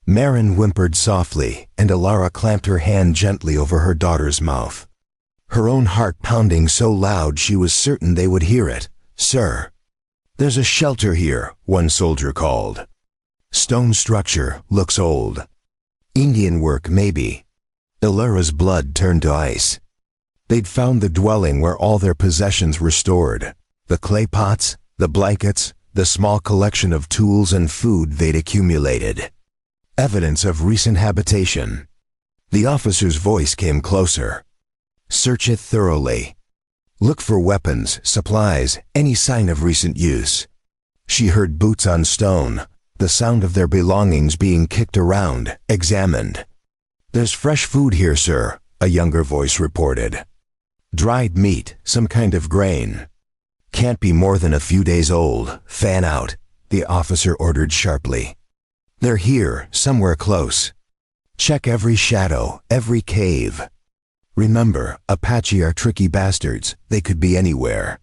Marin whimpered softly, and Ilara clamped her hand gently over her daughter's mouth. Her own heart pounding so loud she was certain they would hear it. "Sir." "There's a shelter here," one soldier called. "Stone structure, looks old. Indian work, maybe." Ilara's blood turned to ice. They'd found the dwelling where all their possessions were stored. The clay pots, the blankets, the small collection of tools and food they'd accumulated. Evidence of recent habitation. The officer's voice came closer. "Search it thoroughly. Look for weapons, supplies, any sign of recent use." She heard boots on stone, the sound of their belongings being kicked around, examined. "There's fresh food here, sir," a younger voice reported. "Dried meat, some kind of grain. Can't be more than a few days old. Fan out," the officer ordered sharply. "They're here, somewhere close. Check every shadow, every cave. Remember, Apache are tricky bastards. They could be anywhere."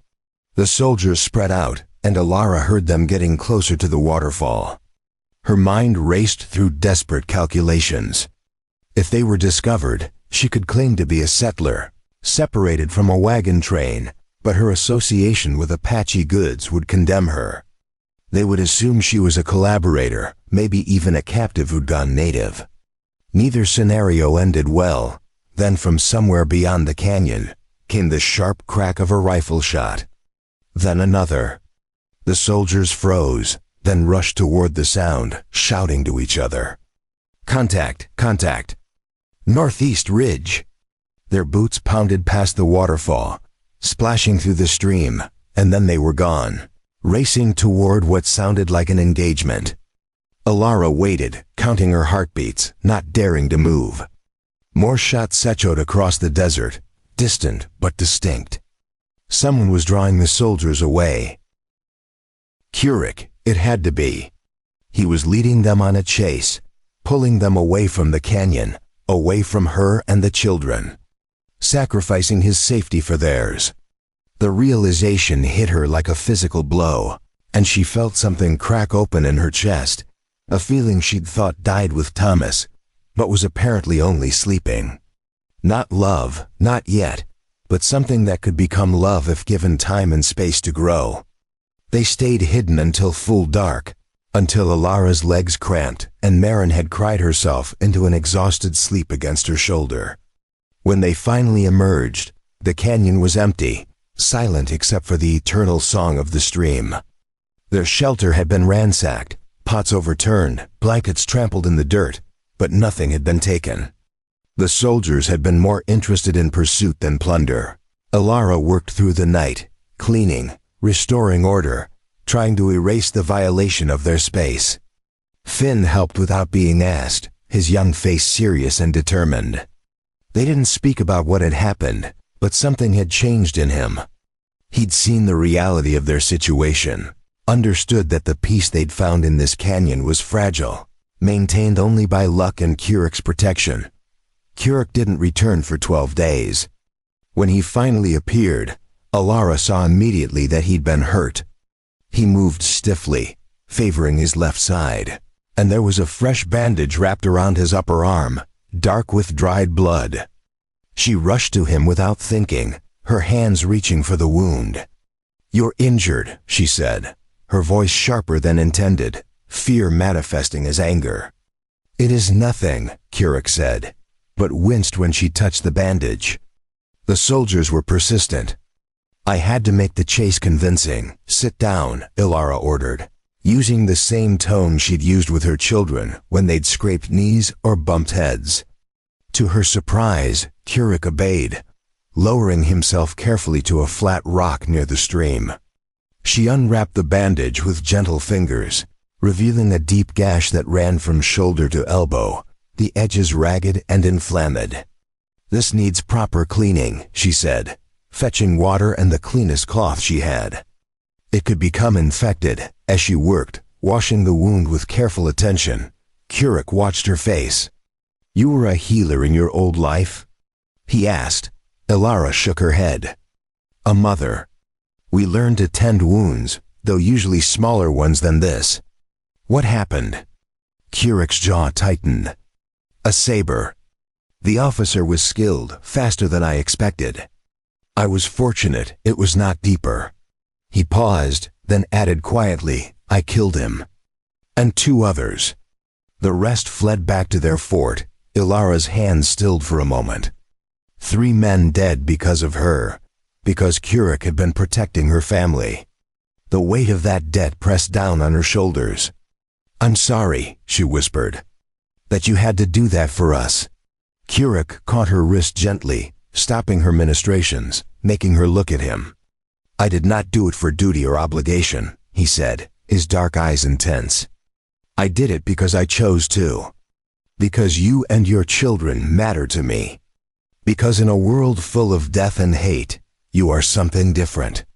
The soldiers spread out, and Ilara heard them getting closer to the waterfall. Her mind raced through desperate calculations. If they were discovered, she could claim to be a settler, separated from a wagon train, but her association with Apache goods would condemn her. They would assume she was a collaborator, maybe even a captive who'd gone native. Neither scenario ended well. Then from somewhere beyond the canyon came the sharp crack of a rifle shot. Then another. The soldiers froze, then rushed toward the sound, shouting to each other. "Contact! Contact! Northeast ridge!" Their boots pounded past the waterfall, splashing through the stream, and then they were gone, racing toward what sounded like an engagement. Ilara waited, counting her heartbeats, not daring to move. More shots echoed across the desert, distant but distinct. Someone was drawing the soldiers away. Kuruk, it had to be. He was leading them on a chase, pulling them away from the canyon, away from her and the children, sacrificing his safety for theirs. The realization hit her like a physical blow, and she felt something crack open in her chest, a feeling she'd thought died with Thomas, but was apparently only sleeping. Not love, not yet, but something that could become love if given time and space to grow. They stayed hidden until full dark, until Alara's legs cramped and Marin had cried herself into an exhausted sleep against her shoulder. When they finally emerged, the canyon was empty, silent except for the eternal song of the stream. Their shelter had been ransacked, pots overturned, blankets trampled in the dirt, but nothing had been taken. The soldiers had been more interested in pursuit than plunder. Alara worked through the night, cleaning, restoring order, trying to erase the violation of their space. Finn helped without being asked, his young face serious and determined. They didn't speak about what had happened, but something had changed in him. He'd seen the reality of their situation, understood that the peace they'd found in this canyon was fragile, maintained only by luck and Curic's protection. Curic didn't return for 12 days. When he finally appeared, Alara saw immediately that he'd been hurt. He moved stiffly, favoring his left side, and there was a fresh bandage wrapped around his upper arm, dark with dried blood. She rushed to him without thinking, her hands reaching for the wound. "You're injured," she said, her voice sharper than intended, fear manifesting as anger. "It is nothing," Curic said, but winced when she touched the bandage. The soldiers were persistent. "I had to make the chase convincing. Sit down," Alara ordered, using the same tone she'd used with her children when they'd scraped knees or bumped heads. To her surprise, Curic obeyed, lowering himself carefully to a flat rock near the stream. She unwrapped the bandage with gentle fingers, revealing a deep gash that ran from shoulder to elbow, the edges ragged and inflamed. "This needs proper cleaning," she said, fetching water and the cleanest cloth she had. It could become infected. As she worked, washing the wound with careful attention, Curic watched her face. "You were a healer in your old life?" he asked. Alara shook her head. "A mother. We learned to tend wounds, though usually smaller ones than this." "What happened?" Curic's jaw tightened. "A saber. The officer was skilled, faster than I expected. I was fortunate it was not deeper." He paused, then added quietly, "I killed him. And 2 others. The rest fled back to their fort." Ilara's hands stilled for a moment. 3 men dead because of her, because Curic had been protecting her family. The weight of that debt pressed down on her shoulders. "I'm sorry," she whispered, "that you had to do that for us." Curic caught her wrist gently, stopping her ministrations, making her look at him. "I did not do it for duty or obligation," he said, his dark eyes intense. "I did it because I chose to. Because you and your children matter to me. Because in a world full of death and hate, you are something different.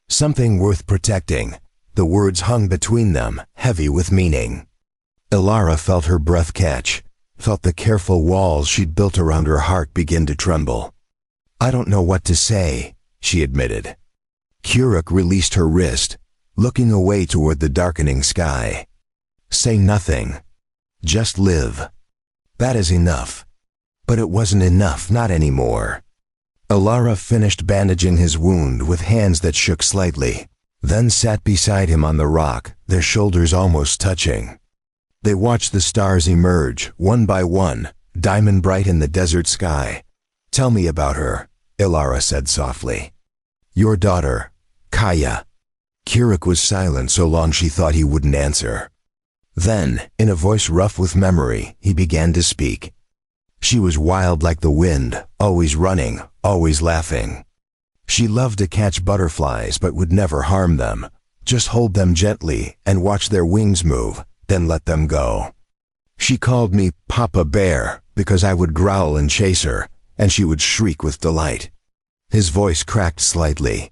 Something worth protecting." The words hung between them, heavy with meaning. Alara felt her breath catch, felt the careful walls she'd built around her heart begin to tremble. "I don't know what to say," she admitted. Curic released her wrist, looking away toward the darkening sky. "Say nothing. Just live. That is enough." But it wasn't enough, not anymore. Alara finished bandaging his wound with hands that shook slightly, then sat beside him on the rock, their shoulders almost touching. They watched the stars emerge, one by one, diamond bright in the desert sky. "Tell me about her," Alara said softly. "Your daughter, Kaya." Curic was silent so long she thought he wouldn't answer. Then, in a voice rough with memory, he began to speak. "She was wild like the wind, always running, always laughing. She loved to catch butterflies but would never harm them, just hold them gently and watch their wings move, then let them go. She called me Papa Bear because I would growl and chase her, and she would shriek with delight." His voice cracked slightly.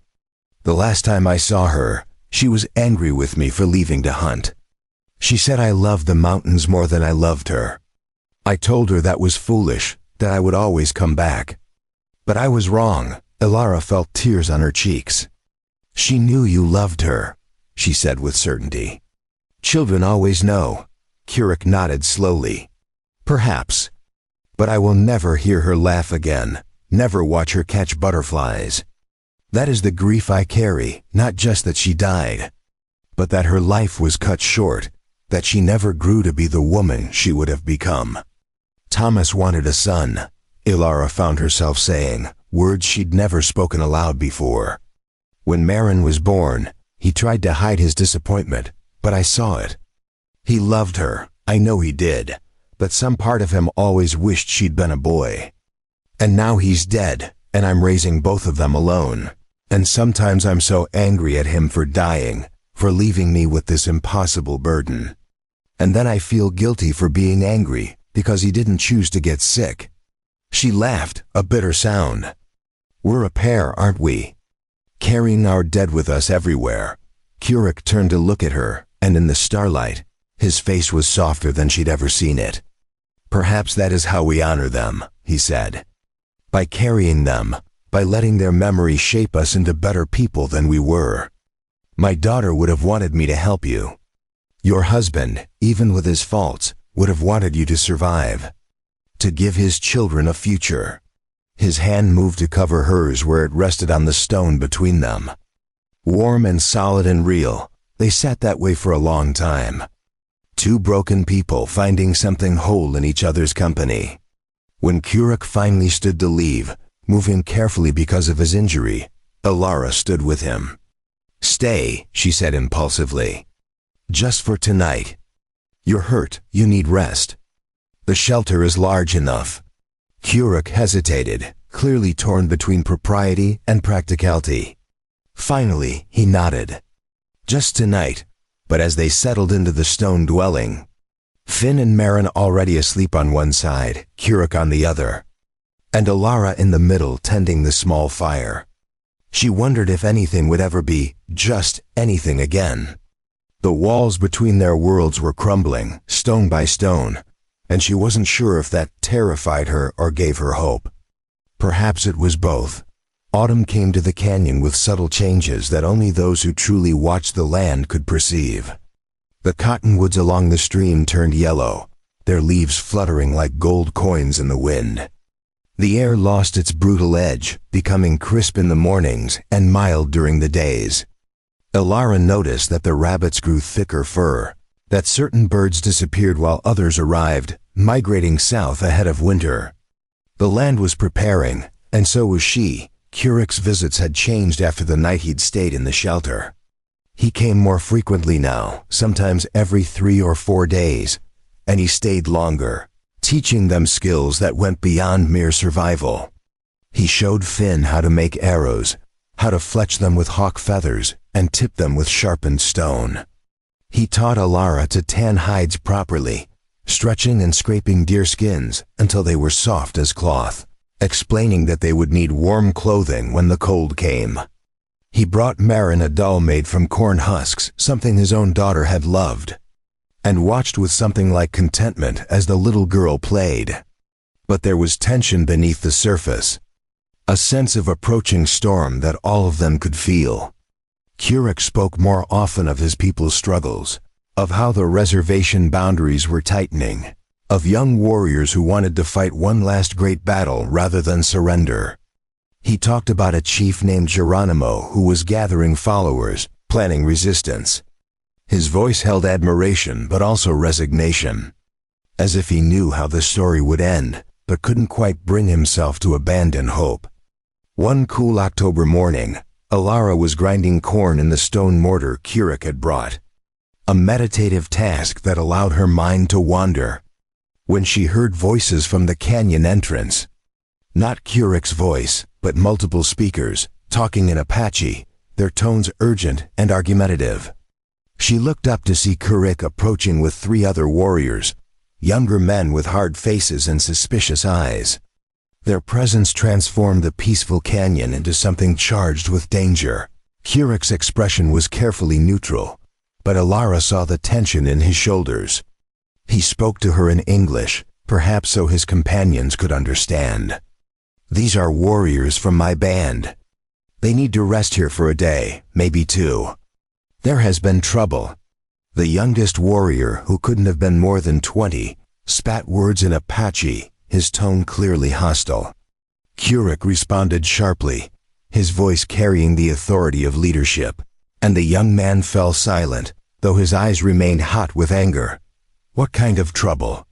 "The last time I saw her, she was angry with me for leaving to hunt. She said I loved the mountains more than I loved her. I told her that was foolish, that I would always come back. But I was wrong." Alara felt tears on her cheeks. "She knew you loved her," she said with certainty. "Children always know." Curic nodded slowly. "Perhaps, But I will never hear her laugh again, never watch her catch butterflies. That is the grief I carry, not just that she died, but that her life was cut short, that she never grew to be the woman she would have become. Thomas wanted a son, Ilara found herself saying, words she'd never spoken aloud before. When Marin was born, he tried to hide his disappointment, but I saw it. He loved her, I know he did, but some part of him always wished she'd been a boy. And now he's dead, and I'm raising both of them alone. And sometimes I'm so angry at him for dying, for leaving me with this impossible burden. And then I feel guilty for being angry, because he didn't choose to get sick. She laughed, a bitter sound. We're a pair, aren't we? Carrying our dead with us everywhere. Kuruk turned to look at her, and in the starlight, his face was softer than she'd ever seen it. Perhaps that is how we honor them, he said. By carrying them, by letting their memory shape us into better people than we were. My daughter would have wanted me to help you. Your husband, even with his faults, would have wanted you to survive. To give his children a future. His hand moved to cover hers where it rested on the stone between them. Warm and solid and real, they sat that way for a long time. Two broken people finding something whole in each other's company. When Kuruk finally stood to leave, moving carefully because of his injury, Ilara stood with him. Stay, she said impulsively. Just for tonight. You're hurt, you need rest. The shelter is large enough. Kuruk hesitated, clearly torn between propriety and practicality. Finally, he nodded. Just tonight, but as they settled into the stone dwelling, Finn and Marin already asleep on one side, Kuruk on the other, and Ilara in the middle tending the small fire. She wondered if anything would ever be just anything again. The walls between their worlds were crumbling, stone by stone, and she wasn't sure if that terrified her or gave her hope. Perhaps it was both. Autumn came to the canyon with subtle changes that only those who truly watched the land could perceive. The cottonwoods along the stream turned yellow, their leaves fluttering like gold coins in the wind. The air lost its brutal edge, becoming crisp in the mornings and mild during the days. Ilara noticed that the rabbits grew thicker fur, that certain birds disappeared while others arrived, migrating south ahead of winter. The land was preparing, and so was she. Kuruk's visits had changed after the night he'd stayed in the shelter. He came more frequently now, sometimes every 3 or 4 days, and he stayed longer, teaching them skills that went beyond mere survival. He showed Finn how to make arrows, how to fletch them with hawk feathers, and tip them with sharpened stone. He taught Ilara to tan hides properly, stretching and scraping deer skins until they were soft as cloth, explaining that they would need warm clothing when the cold came. He brought Marin a doll made from corn husks, something his own daughter had loved, and watched with something like contentment as the little girl played. But there was tension beneath the surface, a sense of approaching storm that all of them could feel. Kuruk spoke more often of his people's struggles, of how the reservation boundaries were tightening, of young warriors who wanted to fight one last great battle rather than surrender. He talked about a chief named Geronimo who was gathering followers, planning resistance. His voice held admiration but also resignation, as if he knew how the story would end, but couldn't quite bring himself to abandon hope. One cool October morning, Ilara was grinding corn in the stone mortar Kuruk had brought, a meditative task that allowed her mind to wander, when she heard voices from the canyon entrance. Not Kuruk's voice, but multiple speakers, talking in Apache, their tones urgent and argumentative. She looked up to see Kuruk approaching with 3 other warriors, younger men with hard faces and suspicious eyes. Their presence transformed the peaceful canyon into something charged with danger. Kuruk's expression was carefully neutral, but Ilara saw the tension in his shoulders. He spoke to her in English, perhaps so his companions could understand. These are warriors from my band. They need to rest here for a day, maybe 2. There has been trouble. The youngest warrior, who couldn't have been more than 20, spat words in Apache, his tone clearly hostile. Kuruk responded sharply, his voice carrying the authority of leadership, and the young man fell silent, though his eyes remained hot with anger. "What kind of trouble?"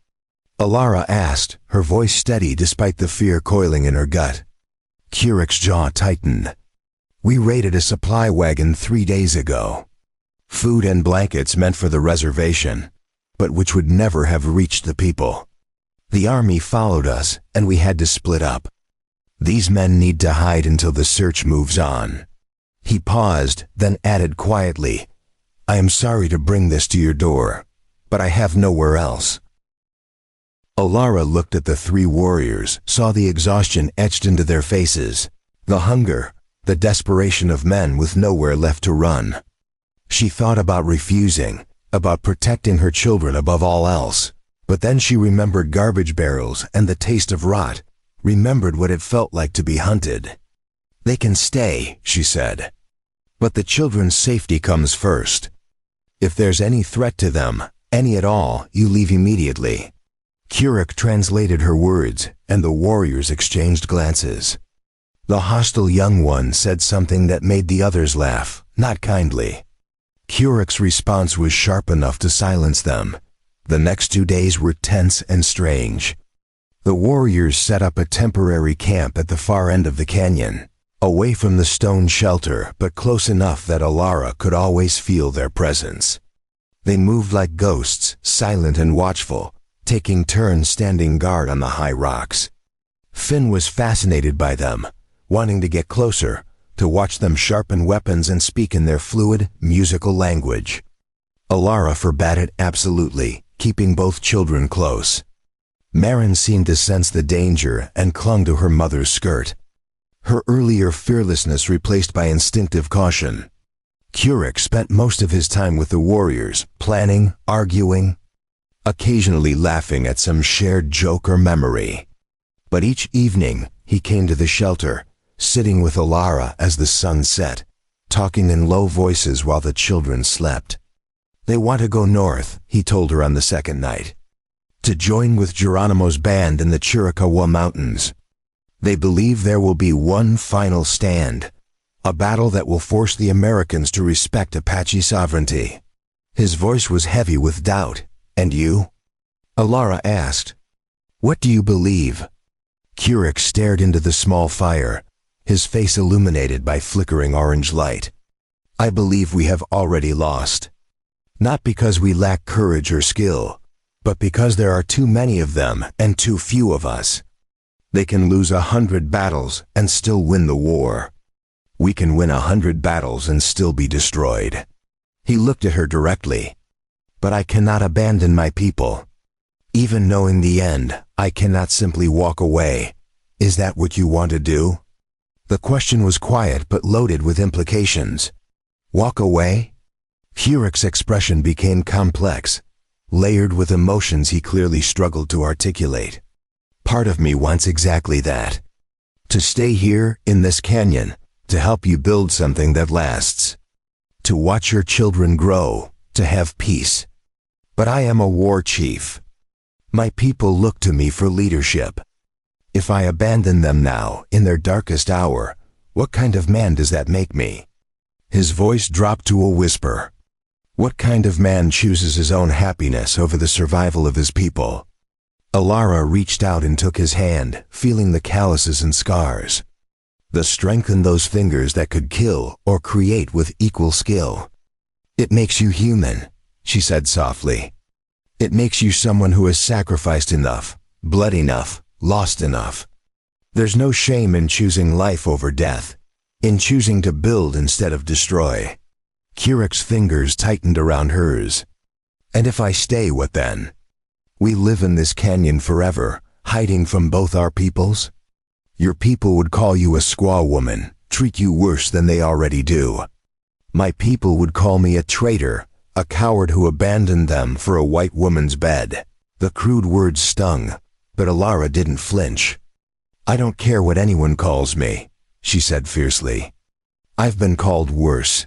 Alara asked, her voice steady despite the fear coiling in her gut. Kuruk's jaw tightened. "We raided a supply wagon 3 days ago. Food and blankets meant for the reservation, but which would never have reached the people. The army followed us, and we had to split up. These men need to hide until the search moves on." He paused, then added quietly, "I am sorry to bring this to your door, but I have nowhere else." Alara looked at the 3 warriors, saw the exhaustion etched into their faces, the hunger, the desperation of men with nowhere left to run. She thought about refusing, about protecting her children above all else, but then she remembered garbage barrels and the taste of rot, remembered what it felt like to be hunted. "They can stay," she said, "but the children's safety comes first. If there's any threat to them, any at all, you leave immediately." Kuruk translated her words, and the warriors exchanged glances. The hostile young one said something that made the others laugh, not kindly. Kuruk's response was sharp enough to silence them. The next 2 days were tense and strange. The warriors set up a temporary camp at the far end of the canyon, away from the stone shelter but close enough that Alara could always feel their presence. They moved like ghosts, silent and watchful, taking turns standing guard on the high rocks. Finn was fascinated by them, wanting to get closer, to watch them sharpen weapons and speak in their fluid, musical language. Alara forbade it absolutely, keeping both children close. Marin seemed to sense the danger and clung to her mother's skirt. Her earlier fearlessness replaced by instinctive caution. Kuruk spent most of his time with the warriors, planning, arguing, occasionally laughing at some shared joke or memory. But each evening, he came to the shelter, sitting with Alara as the sun set, talking in low voices while the children slept. "They want to go north," he told her on the second night, "to join with Geronimo's band in the Chiricahua Mountains. They believe there will be one final stand, a battle that will force the Americans to respect Apache sovereignty." His voice was heavy with doubt. "And you?" Alara asked. "What do you believe?" Kuruk stared into the small fire, his face illuminated by flickering orange light. "I believe we have already lost. Not because we lack courage or skill, but because there are too many of them and too few of us. They can lose 100 battles and still win the war. We can win 100 battles and still be destroyed." He looked at her directly. "But I cannot abandon my people. Even knowing the end, I cannot simply walk away. Is that what you want to do?" The question was quiet but loaded with implications. Walk away? Kuruk's expression became complex, layered with emotions he clearly struggled to articulate. "Part of me wants exactly that. To stay here, in this canyon, to help you build something that lasts. To watch your children grow, to have peace. But I am a war chief. My people look to me for leadership. If I abandon them now, in their darkest hour, what kind of man does that make me?" His voice dropped to a whisper. "What kind of man chooses his own happiness over the survival of his people?" Alara reached out and took his hand, feeling the calluses and scars. The strength in those fingers that could kill or create with equal skill. "It makes you human," she said softly. "It makes you someone who has sacrificed enough, bled enough, lost enough. There's no shame in choosing life over death, in choosing to build instead of destroy." Kuruk's fingers tightened around hers. "And if I stay, what then? We live in this canyon forever, hiding from both our peoples? Your people would call you a squaw woman, treat you worse than they already do. My people would call me a traitor, a coward who abandoned them for a white woman's bed." The crude words stung, but Alara didn't flinch. "I don't care what anyone calls me," she said fiercely. "I've been called worse.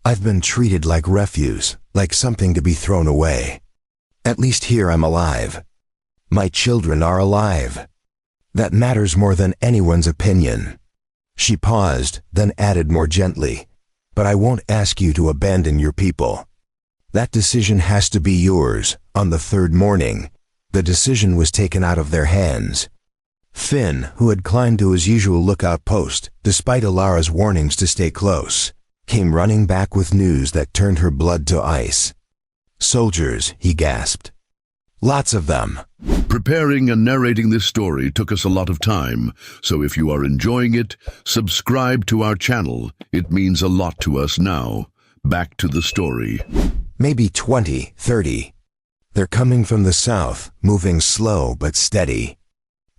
I've been treated like refuse, like something to be thrown away. At least here I'm alive. My children are alive. That matters more than anyone's opinion." She paused, then added more gently, "But I won't ask you to abandon your people. That decision has to be yours." On the third morning, the decision was taken out of their hands. Finn, who had climbed to his usual lookout post, despite Alara's warnings to stay close, came running back with news that turned her blood to ice. "Soldiers," he gasped. "Lots of them." Preparing and narrating this story took us a lot of time, so if you are enjoying it, subscribe to our channel. It means a lot to us now. Back to the story. Maybe 20, 30. They're coming from the south, moving slow but steady.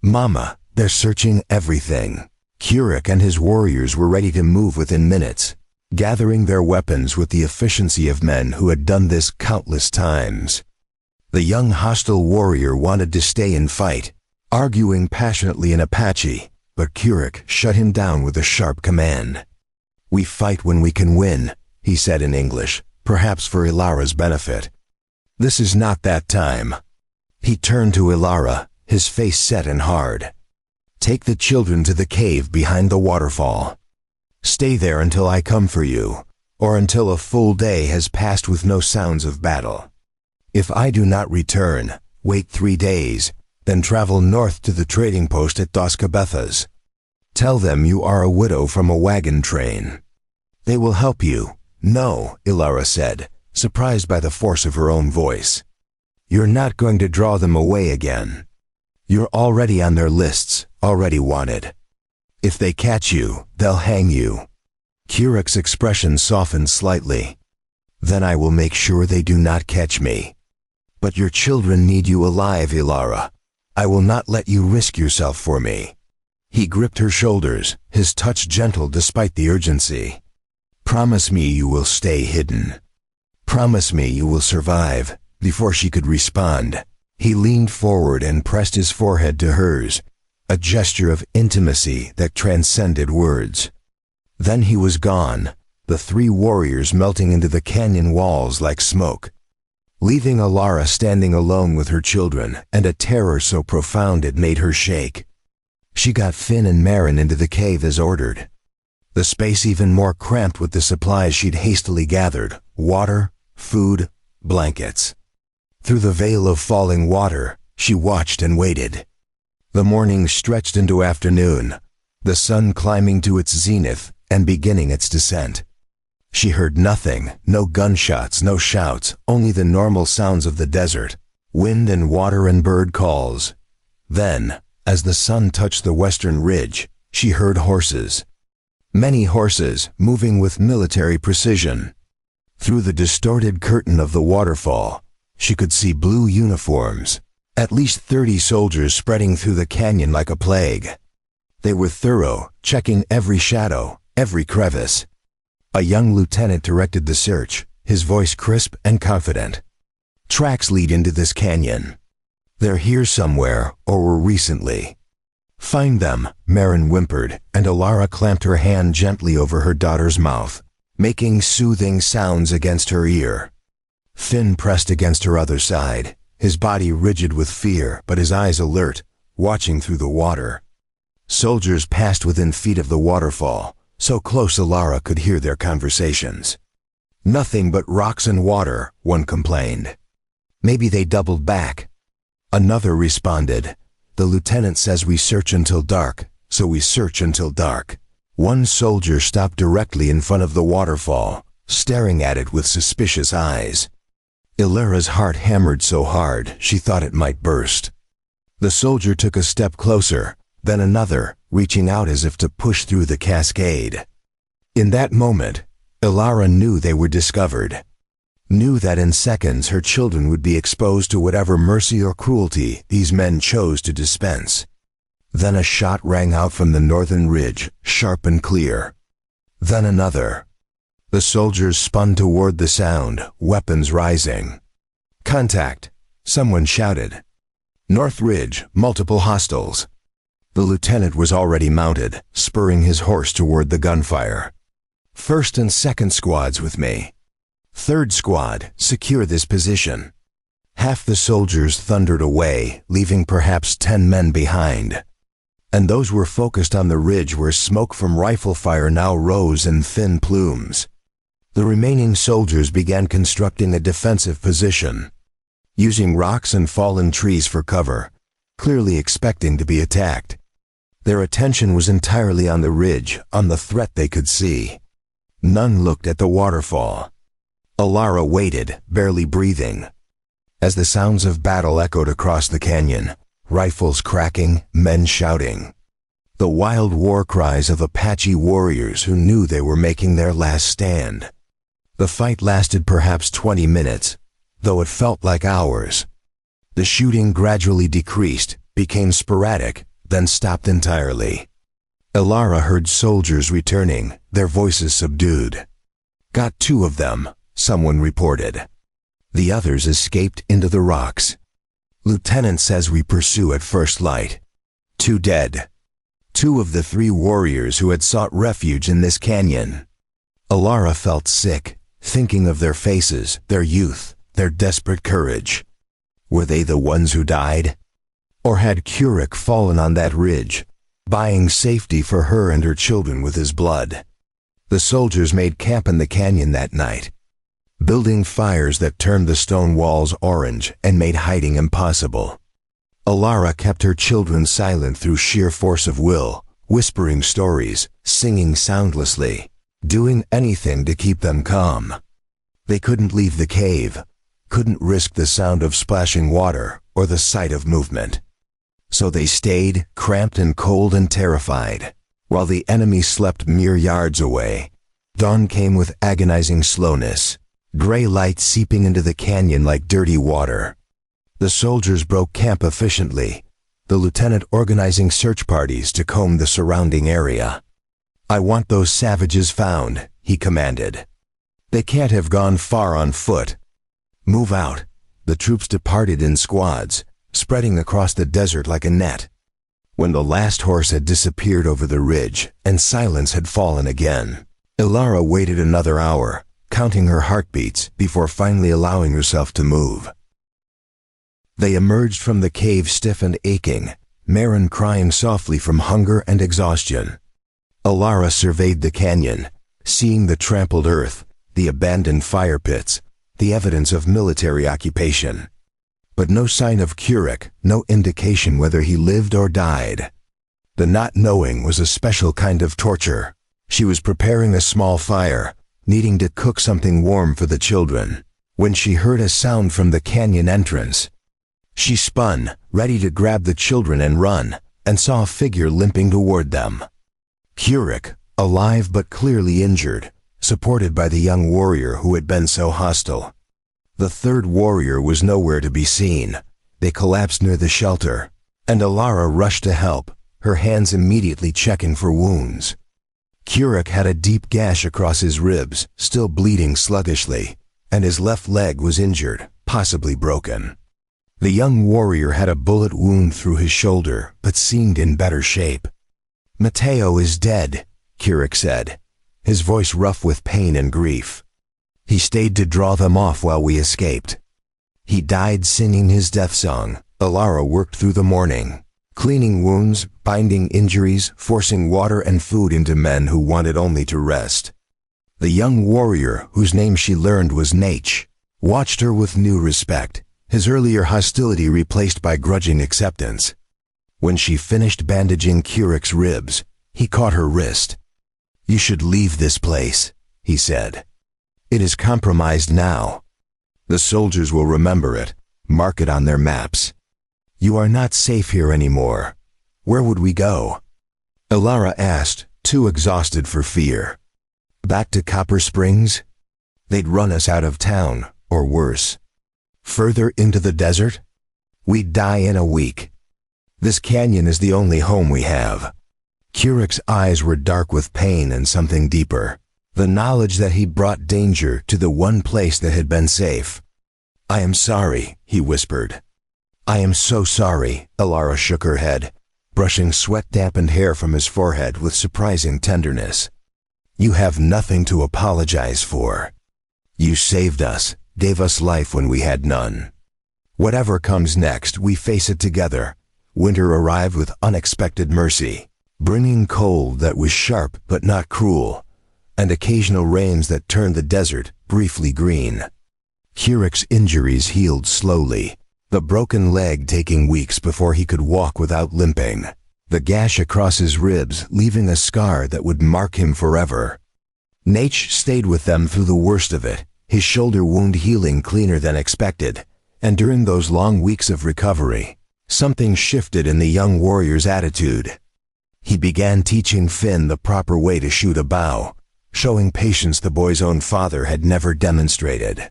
"Mama, they're searching everything." Kuruk and his warriors were ready to move within minutes, gathering their weapons with the efficiency of men who had done this countless times. The young hostile warrior wanted to stay and fight, arguing passionately in Apache, but Kuruk shut him down with a sharp command. "We fight when we can win," he said in English, perhaps for Ilara's benefit. "This is not that time." He turned to Ilara, his face set and hard. "Take the children to the cave behind the waterfall. Stay there until I come for you, or until a full day has passed with no sounds of battle. If I do not return, wait 3 days, then travel north to the trading post at Doskabethas. Tell them you are a widow from a wagon train. They will help you." "No," Ilara said, surprised by the force of her own voice. "You're not going to draw them away again. You're already on their lists, already wanted. If they catch you, they'll hang you." Kuruk's expression softened slightly. "Then I will make sure they do not catch me. But your children need you alive, Ilara. I will not let you risk yourself for me." He gripped her shoulders, his touch gentle despite the urgency. "Promise me you will stay hidden. Promise me you will survive." Before she could respond, he leaned forward and pressed his forehead to hers, a gesture of intimacy that transcended words. Then he was gone, the 3 warriors melting into the canyon walls like smoke, leaving Ilara standing alone with her children and a terror so profound it made her shake. She got Finn and Marin into the cave as ordered, the space even more cramped with the supplies she'd hastily gathered: water, food, blankets. Through the veil of falling water, she watched and waited. The morning stretched into afternoon, the sun climbing to its zenith and beginning its descent. She heard nothing, no gunshots, no shouts, only the normal sounds of the desert, wind and water and bird calls. Then, as the sun touched the western ridge, she heard horses. Many horses, moving with military precision. Through the distorted curtain of the waterfall, she could see blue uniforms, at least 30 soldiers spreading through the canyon like a plague. They were thorough, checking every shadow, every crevice. A young lieutenant directed the search, his voice crisp and confident. "Tracks lead into this canyon. They're here somewhere, or were recently. Find them," Marin whimpered, and Ilara clamped her hand gently over her daughter's mouth, making soothing sounds against her ear. Finn pressed against her other side, his body rigid with fear but his eyes alert, watching through the water. Soldiers passed within feet of the waterfall, so close Ilara could hear their conversations. "Nothing but rocks and water," one complained. "Maybe they doubled back." Another responded, "The lieutenant says we search until dark, so we search until dark." One soldier stopped directly in front of the waterfall, staring at it with suspicious eyes. Ilara's heart hammered so hard she thought it might burst. The soldier took a step closer, then another, reaching out as if to push through the cascade. In that moment, Ilara knew they were discovered, knew that in seconds her children would be exposed to whatever mercy or cruelty these men chose to dispense. Then a shot rang out from the northern ridge, sharp and clear. Then another. The soldiers spun toward the sound, weapons rising. "Contact!" someone shouted. "North Ridge, multiple hostiles." The lieutenant was already mounted, spurring his horse toward the gunfire. "First and second squads with me. Third squad, secure this position. Half the soldiers thundered away, leaving perhaps 10 men behind. And those were focused on the ridge where smoke from rifle fire now rose in thin plumes. The remaining soldiers began constructing a defensive position, using rocks and fallen trees for cover, clearly expecting to be attacked. Their attention was entirely on the ridge, on the threat they could see. None looked at the waterfall. Alara waited, barely breathing, as the sounds of battle echoed across the canyon, rifles cracking, men shouting. The wild war cries of Apache warriors who knew they were making their last stand. The fight lasted perhaps 20 minutes, though it felt like hours. The shooting gradually decreased, became sporadic, then stopped entirely. Alara heard soldiers returning, their voices subdued. "Got 2 of them," someone reported. "The others escaped into the rocks. Lieutenant says we pursue at first light. 2 dead. 2 of the 3 warriors who had sought refuge in this canyon." Alara felt sick, thinking of their faces, their youth, their desperate courage. Were they the ones who died? Or had Kurek fallen on that ridge, buying safety for her and her children with his blood? The soldiers made camp in the canyon that night, building fires that turned the stone walls orange and made hiding impossible. Alara kept her children silent through sheer force of will, whispering stories, singing soundlessly, doing anything to keep them calm. They couldn't leave the cave, couldn't risk the sound of splashing water or the sight of movement. So they stayed, cramped and cold and terrified, while the enemy slept mere yards away. Dawn came with agonizing slowness, gray light seeping into the canyon like dirty water. The soldiers broke camp efficiently, the lieutenant organizing search parties to comb the surrounding area. "I want those savages found," he commanded. "They can't have gone far on foot. Move out." The troops departed in squads, spreading across the desert like a net. When the last horse had disappeared over the ridge and silence had fallen again, Alara waited another hour, counting her heartbeats before finally allowing herself to move. They emerged from the cave stiff and aching, Marin crying softly from hunger and exhaustion. Alara surveyed the canyon, seeing the trampled earth, the abandoned fire pits, the evidence of military occupation. But no sign of Kurek, no indication whether he lived or died. The not knowing was a special kind of torture. She was preparing a small fire, needing to cook something warm for the children, when she heard a sound from the canyon entrance. She spun, ready to grab the children and run, and saw a figure limping toward them. Kurek, alive but clearly injured, supported by the young warrior who had been so hostile. The 3rd warrior was nowhere to be seen. They collapsed near the shelter, and Alara rushed to help, her hands immediately checking for wounds. Kurek had a deep gash across his ribs, still bleeding sluggishly, and his left leg was injured, possibly broken. The young warrior had a bullet wound through his shoulder, but seemed in better shape. "Mateo is dead," Kurek said, his voice rough with pain and grief. "He stayed to draw them off while we escaped. He died singing his death song." Alara worked through the morning, cleaning wounds, binding injuries, forcing water and food into men who wanted only to rest. The young warrior, whose name she learned was Nate, watched her with new respect, his earlier hostility replaced by grudging acceptance. When she finished bandaging Kurek's ribs, he caught her wrist. "You should leave this place," he said. "It is compromised now. The soldiers will remember it, mark it on their maps. You are not safe here anymore. Where would we go?" Alara asked, too exhausted for fear. "Back to Copper Springs? They'd run us out of town, or worse. Further into the desert? We'd die in a week. This canyon is the only home we have." Kurek's eyes were dark with pain and something deeper, the knowledge that he'd brought danger to the one place that had been safe. "I am sorry," he whispered. "I am so sorry," Alara shook her head, brushing sweat-dampened hair from his forehead with surprising tenderness. "You have nothing to apologize for. You saved us, gave us life when we had none. Whatever comes next, we face it together. Winter arrived with unexpected mercy, bringing cold that was sharp but not cruel, and occasional rains that turned the desert briefly green. Kurik's injuries healed slowly, the broken leg taking weeks before he could walk without limping, the gash across his ribs leaving a scar that would mark him forever. Nate stayed with them through the worst of it, his shoulder wound healing cleaner than expected, and during those long weeks of recovery, something shifted in the young warrior's attitude. He began teaching Finn the proper way to shoot a bow, showing patience the boy's own father had never demonstrated.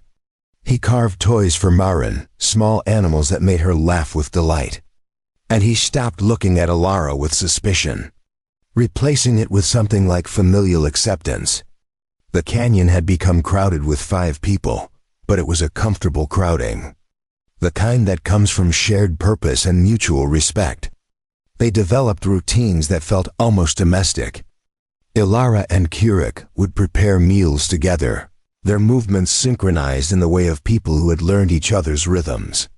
He carved toys for Marin, small animals that made her laugh with delight. And he stopped looking at Alara with suspicion, replacing it with something like familial acceptance. The canyon had become crowded with 5 people, but it was a comfortable crowding, the kind that comes from shared purpose and mutual respect. They developed routines that felt almost domestic. Alara and Kurik would prepare meals together, their movements synchronized in the way of people who had learned each other's rhythms.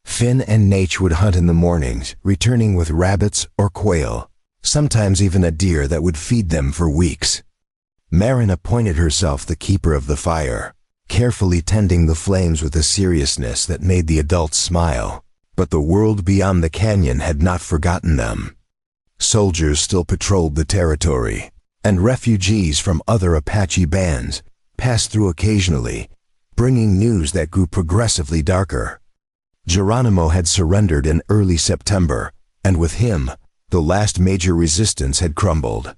Finn and Nate would hunt in the mornings, returning with rabbits or quail, sometimes even a deer that would feed them for weeks. Marin appointed herself the keeper of the fire, carefully tending the flames with a seriousness that made the adults smile. But the world beyond the canyon had not forgotten them. Soldiers still patrolled the territory, and refugees from other Apache bands passed through occasionally, bringing news that grew progressively darker. Geronimo had surrendered in early September, and with him, the last major resistance had crumbled.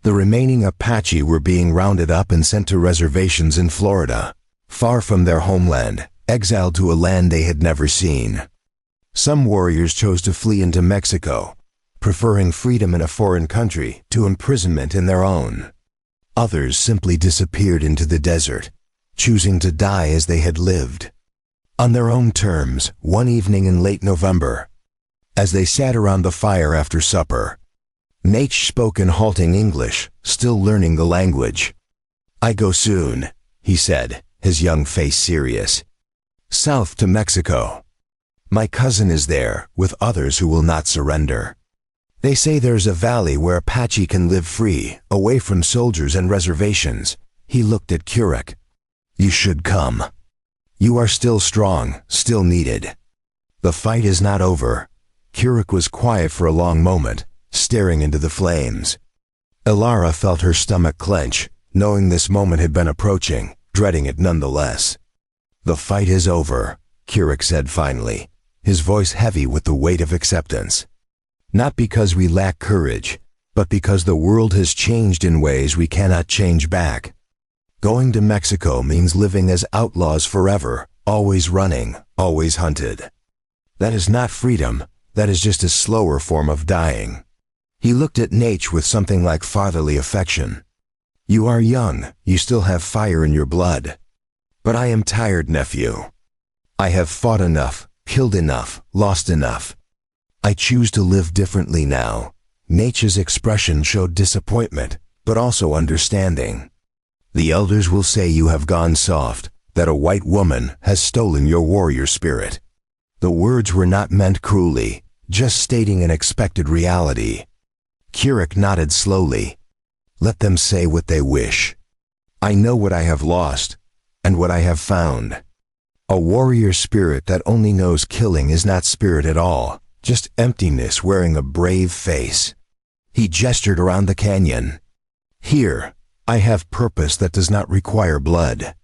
The remaining Apache were being rounded up and sent to reservations in Florida, far from their homeland, exiled to a land they had never seen. Some warriors chose to flee into Mexico, preferring freedom in a foreign country to imprisonment in their own. Others simply disappeared into the desert, choosing to die as they had lived. On their own terms, one evening in late November, as they sat around the fire after supper, Nate spoke in halting English, still learning the language. "I go soon," he said, his young face serious. "South to Mexico. My cousin is there, with others who will not surrender. They say there's a valley where Apache can live free, away from soldiers and reservations." He looked at Kurik. "You should come. You are still strong, still needed. The fight is not over." Kurik was quiet for a long moment, staring into the flames. Alara felt her stomach clench, knowing this moment had been approaching, dreading it nonetheless. "The fight is over," Kurik said finally, his voice heavy with the weight of acceptance. "Not because we lack courage, but because the world has changed in ways we cannot change back. Going to Mexico means living as outlaws forever, always running, always hunted. That is not freedom, that is just a slower form of dying." He looked at Nate with something like fatherly affection. "You are young, you still have fire in your blood. But I am tired, nephew. I have fought enough, killed enough, lost enough. I choose to live differently now." Nate's expression showed disappointment, but also understanding. "The elders will say you have gone soft, that a white woman has stolen your warrior spirit." The words were not meant cruelly, just stating an expected reality. Kurik nodded slowly. "Let them say what they wish. I know what I have lost, and what I have found. A warrior spirit that only knows killing is not spirit at all, just emptiness wearing a brave face." He gestured around the canyon. "Here, I have purpose that does not require blood.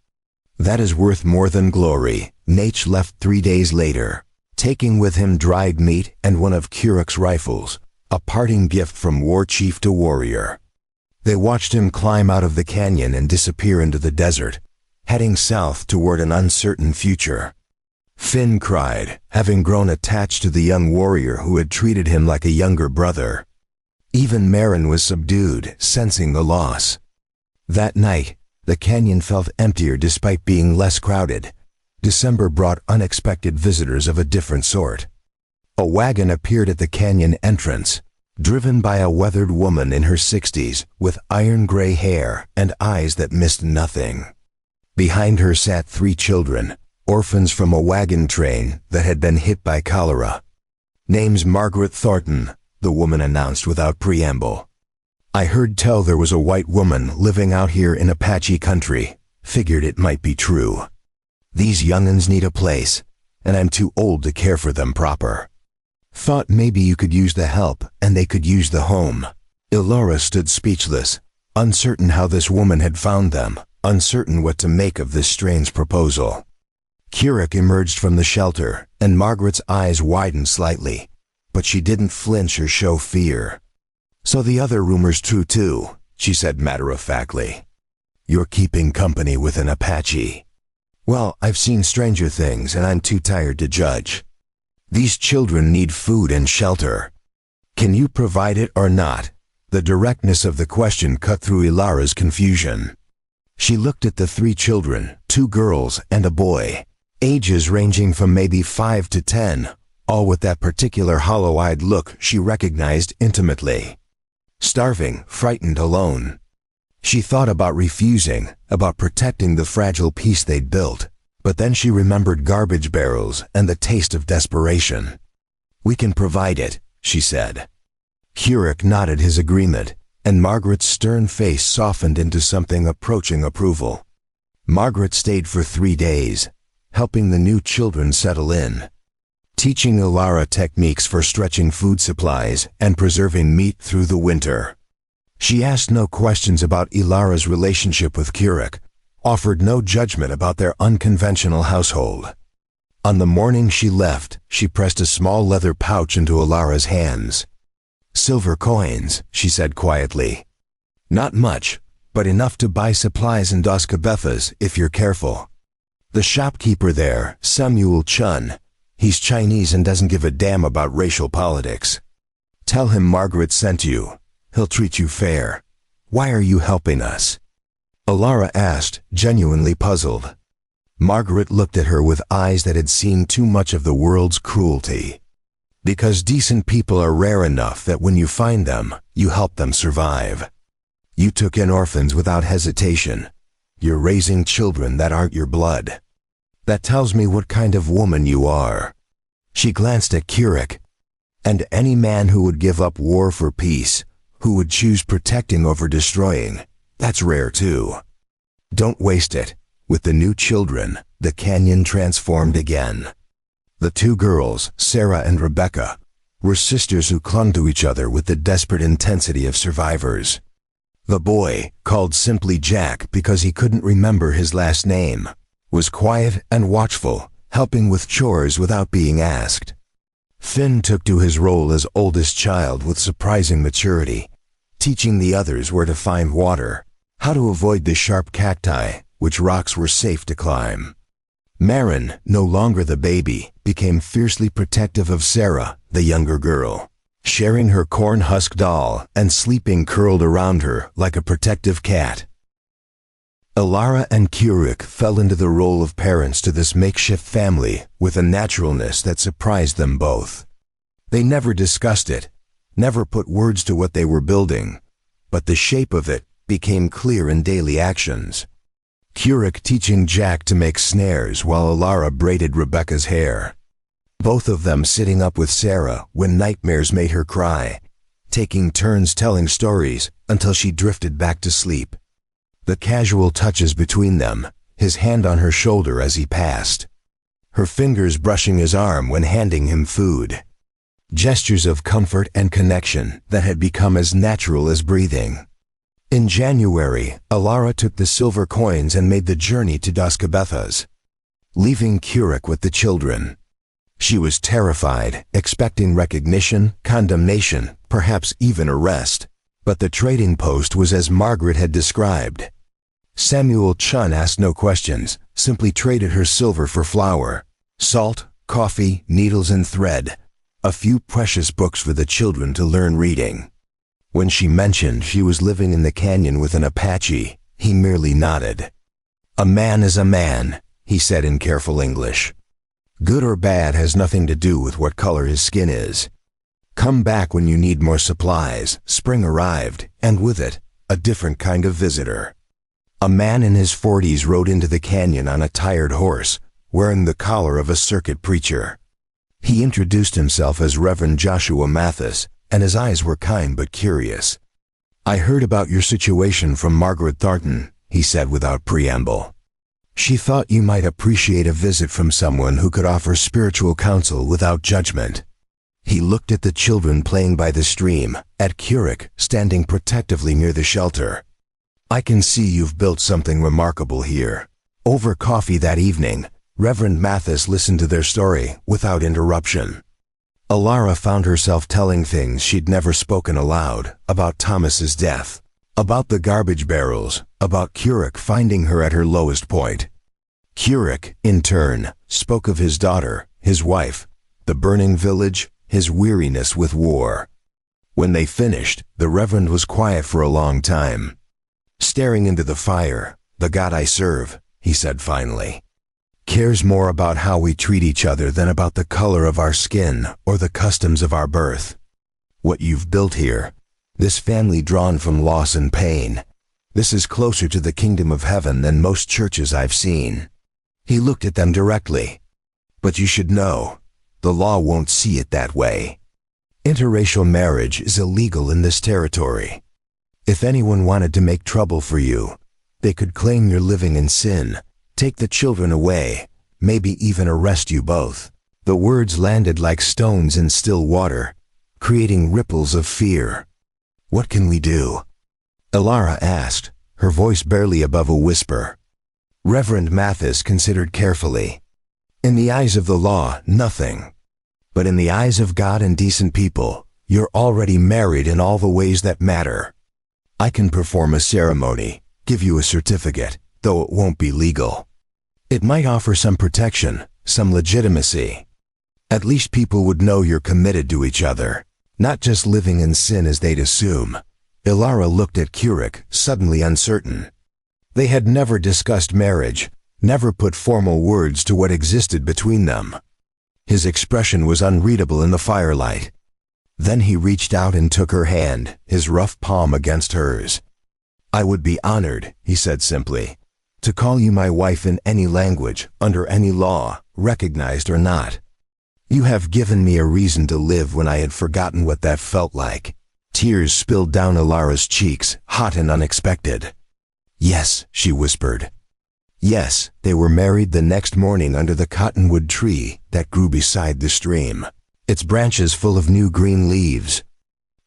That is worth more than glory." Nate left 3 days later, taking with him dried meat and one of Kurik's rifles, a parting gift from Warchief to warrior. They watched him climb out of the canyon and disappear into the desert, heading south toward an uncertain future. Finn cried, having grown attached to the young warrior who had treated him like a younger brother. Even Marin was subdued, sensing the loss. That night, the canyon felt emptier despite being less crowded. December brought unexpected visitors of a different sort. A wagon appeared at the canyon entrance, driven by a weathered woman in her 60s with iron-gray hair and eyes that missed nothing. Behind her sat 3 children, orphans from a wagon train that had been hit by cholera. Name's Margaret Thornton, the woman announced without preamble. I heard tell there was a white woman living out here in Apache country. Figured it might be true. These young'uns need a place, and I'm too old to care for them proper. Thought maybe you could use the help and they could use the home. Ilara stood speechless, uncertain how this woman had found them, uncertain what to make of this strange proposal. Kirik emerged from the shelter, and Margaret's eyes widened slightly, but she didn't flinch or show fear. So the other rumor's true too, she said matter-of-factly. You're keeping company with an Apache. Well, I've seen stranger things and I'm too tired to judge. These children need food and shelter. Can you provide it or not? The directness of the question cut through Ilara's confusion. She looked at the 3 children, 2 girls and a boy, ages ranging from maybe 5 to 10, all with that particular hollow-eyed look she recognized intimately. Starving, frightened, alone. She thought about refusing, about protecting the fragile peace they'd built, but then she remembered garbage barrels and the taste of desperation. We can provide it, she said. Kirik nodded his agreement, and Margaret's stern face softened into something approaching approval. Margaret stayed for 3 days, helping the new children settle in, teaching Ilara techniques for stretching food supplies and preserving meat through the winter. She asked no questions about Ilara's relationship with Kirik, offered no judgment about their unconventional household. On the morning she left, she pressed a small leather pouch into Ilara's hands. Silver coins, she said quietly. Not much, but enough to buy supplies in Dos Cabezas if you're careful. The shopkeeper there, Samuel Chun, he's Chinese and doesn't give a damn about racial politics. Tell him Margaret sent you. He'll treat you fair. Why are you helping us? Ilara asked, genuinely puzzled. Margaret looked at her with eyes that had seen too much of the world's cruelty. Because decent people are rare enough that when you find them, you help them survive. You took in orphans without hesitation. You're raising children that aren't your blood. That tells me what kind of woman you are. She glanced at Kirik. And any man who would give up war for peace, who would choose protecting over destroying, that's rare too. Don't waste it. With the new children, the canyon transformed again. The 2 girls, Sarah and Rebecca, were sisters who clung to each other with the desperate intensity of survivors. The boy, called simply Jack because he couldn't remember his last name, was quiet and watchful, helping with chores without being asked. Finn took to his role as oldest child with surprising maturity, teaching the others where to find water, how to avoid the sharp cacti, which rocks were safe to climb. Marin, no longer the baby, became fiercely protective of Sarah, the younger girl, sharing her corn husk doll and sleeping curled around her like a protective cat. Ilara and Kirik fell into the role of parents to this makeshift family with a naturalness that surprised them both. They never discussed it, never put words to what they were building, but the shape of it became clear in daily actions. Kirik teaching Jack to make snares while Ilara braided Rebecca's hair. Both of them sitting up with Sarah when nightmares made her cry, taking turns telling stories until she drifted back to sleep. The casual touches between them, his hand on her shoulder as he passed, her fingers brushing his arm when handing him food. Gestures of comfort and connection that had become as natural as breathing. In January, Ilara took the silver coins and made the journey to Dos Cabezas, leaving Kirik with the children. She was terrified, expecting recognition, condemnation, perhaps even arrest. But the trading post was as Margaret had described. Samuel Chun asked no questions, simply traded her silver for flour, salt, coffee, needles and thread, a few precious books for the children to learn reading. When she mentioned she was living in the canyon with an Apache, he merely nodded. A man is a man, he said in careful English. Good or bad has nothing to do with what color his skin is. Come back when you need more supplies. Spring arrived, and with it, a different kind of visitor. A man in his 40s rode into the canyon on a tired horse, wearing the collar of a circuit preacher. He introduced himself as Reverend Joshua Mathis, and his eyes were kind but curious. "I heard about your situation from Margaret Thornton," he said without preamble. "She thought you might appreciate a visit from someone who could offer spiritual counsel without judgment." He looked at the children playing by the stream, at Keurig standing protectively near the shelter. "I can see you've built something remarkable here." Over coffee that evening, Reverend Mathis listened to their story without interruption. Alara found herself telling things she'd never spoken aloud, about Thomas's death, about the garbage barrels, about Keurig finding her at her lowest point. Keurig, in turn, spoke of his daughter, his wife, the burning village, his weariness with war. When they finished, the Reverend was quiet for a long time. "Staring into the fire, the God I serve," he said finally, "cares more about how we treat each other than about the color of our skin or the customs of our birth. What you've built here, this family drawn from loss and pain, this is closer to the kingdom of heaven than most churches I've seen." He looked at them directly. "But you should know, the law won't see it that way. Interracial marriage is illegal in this territory. If anyone wanted to make trouble for you, they could claim you're living in sin, take the children away, maybe even arrest you both." The words landed like stones in still water, creating ripples of fear. "What can we do?" Alara asked, her voice barely above a whisper. Reverend Mathis considered carefully. "In the eyes of the law, nothing. But in the eyes of God and decent people, you're already married in all the ways that matter. I can perform a ceremony, give you a certificate, though it won't be legal. It might offer some protection, some legitimacy. At least people would know you're committed to each other, not just living in sin as they'd assume." Ilara looked at Keurig, suddenly uncertain. They had never discussed marriage, never put formal words to what existed between them. His expression was unreadable in the firelight. Then he reached out and took her hand, his rough palm against hers. "I would be honored," he said simply, "to call you my wife in any language, under any law, recognized or not. You have given me a reason to live when I had forgotten what that felt like." Tears spilled down Ilara's cheeks, hot and unexpected. "Yes," she whispered. Yes, they were married the next morning under the cottonwood tree that grew beside the stream, its branches full of new green leaves.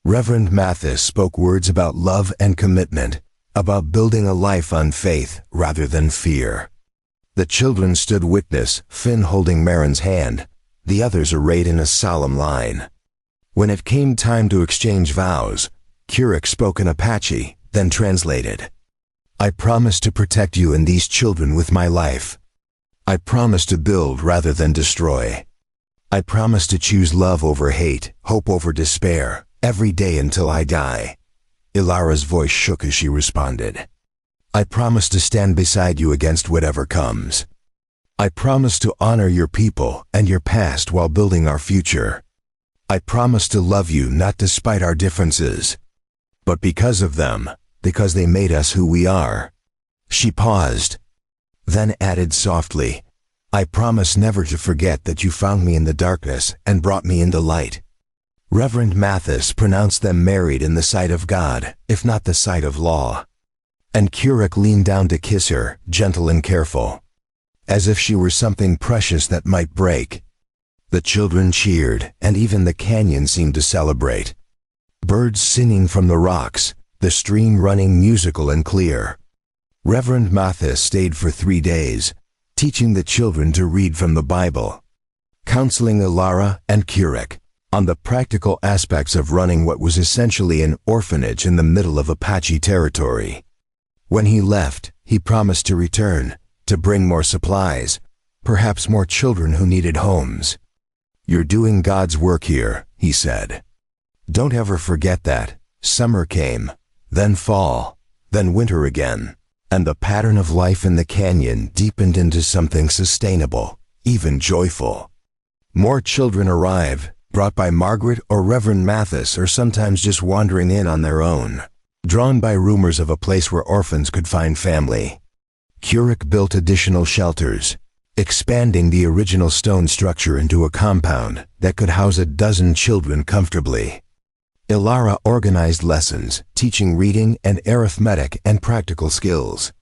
Reverend Mathis spoke words about love and commitment, about building a life on faith rather than fear. The children stood witness, Finn holding Marin's hand, the others arrayed in a solemn line. When it came time to exchange vows, Keurig spoke in Apache, then translated. "I promise to protect you and these children with my life. I promise to build rather than destroy. I promise to choose love over hate, hope over despair, every day until I die." Ilara's voice shook as she responded. "I promise to stand beside you against whatever comes. I promise to honor your people and your past while building our future. I promise to love you not despite our differences, but because of them, because they made us who we are." She paused, then added softly, "I promise never to forget that you found me in the darkness and brought me into light." Reverend Mathis pronounced them married in the sight of God, if not the sight of law. And Keurig leaned down to kiss her, gentle and careful, as if she were something precious that might break. The children cheered, and even the canyon seemed to celebrate. Birds singing from the rocks, the stream running musical and clear. Reverend Mathis stayed for 3 days, teaching the children to read from the Bible, counseling Ilara and Keurig on the practical aspects of running what was essentially an orphanage in the middle of Apache territory. When he left, he promised to return, to bring more supplies, perhaps more children who needed homes. "You're doing God's work here," he said. "Don't ever forget that." Summer came, then fall, then winter again, and the pattern of life in the canyon deepened into something sustainable, even joyful. More children arrived, brought by Margaret or Reverend Mathis, or sometimes just wandering in on their own, drawn by rumors of a place where orphans could find family. Keurig built additional shelters, expanding the original stone structure into a compound that could house a dozen children comfortably. Ilara organized lessons, teaching reading and arithmetic and practical skills.